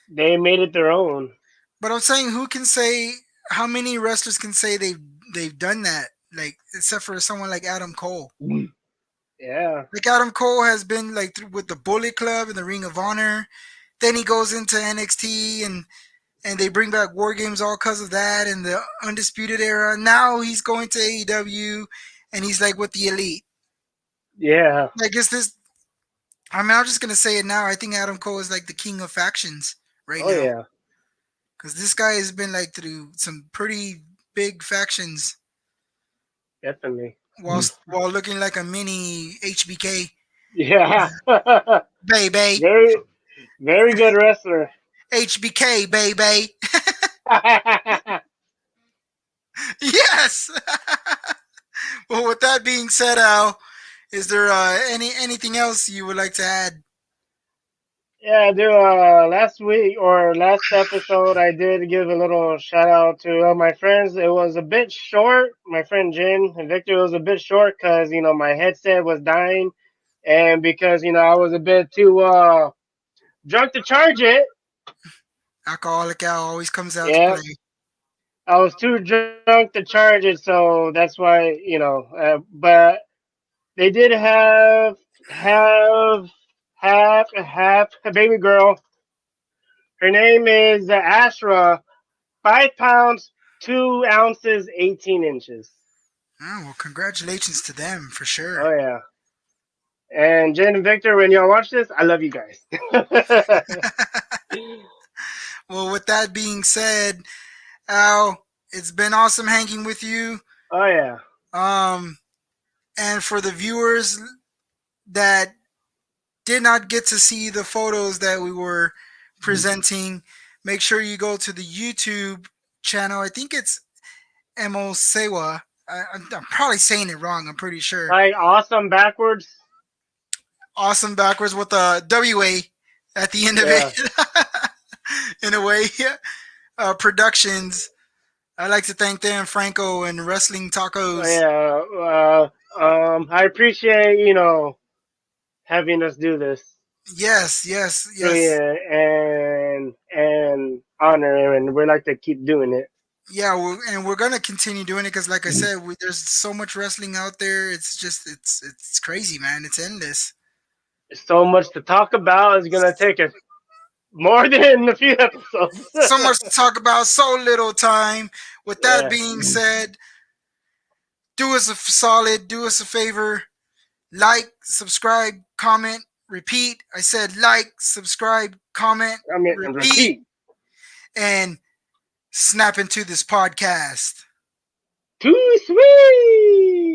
they made it their own. but I'm saying who can say how many wrestlers can say they've done that like except for someone like Adam Cole. Yeah. Like Adam Cole has been like with the Bullet Club and the Ring of Honor. Then he goes into NXT and they bring back War Games all because of that and the Undisputed Era. Now he's going to AEW and he's like with the Elite. Yeah. Like is this? I mean, I'm just gonna say it now. I think Adam Cole is like the king of factions right Oh now yeah. because this guy has been like through some pretty big factions Definitely. while looking like a mini HBK Yeah. baby. very, very good wrestler. HBK baby. Yes. Well, with that being said, Al, is there anything else you would like to add? Yeah, dude. Last week or last episode, I did give a little shout out to my friends. It was a bit short. My friend Jin and Victor, it was a bit short because my headset was dying, and because I was a bit too drunk to charge it. Alcoholic Al always comes out to Yeah, play. I was too drunk to charge it, so that's why But they did have have a baby girl. Her name is Ashra. 5 pounds, 2 ounces, 18 inches. Oh, well, congratulations to them for sure. Oh yeah. And Jen and Victor, when y'all watch this, I love you guys. Well, with that being said, Al, it's been awesome hanging with you. Oh yeah. Um, and for the viewers that did not get to see the photos that we were presenting, make sure you go to the YouTube channel. I think it's Mo Sewa. I'm probably saying it wrong. I'm pretty sure. Like awesome backwards. Awesome backwards with a WA at the end of it. Yeah. In a way, Productions. I'd like to thank them, Franco and Wrestling Oh Tacos. yeah. I appreciate having us do this. Yes, yes, So yes. yeah, and honor, and we like to keep doing it. Yeah, and we're gonna continue doing it because, like I said, there's so much wrestling out there. It's just it's crazy, man. It's endless. There's so much to talk about. It's gonna take us more than a few episodes. So much to talk about, so little time. With that Yeah. being said, do us a solid, do us a favor, like, subscribe, comment, repeat. I said like, subscribe, comment, I mean, and repeat, repeat. and snap into this podcast. Too sweet.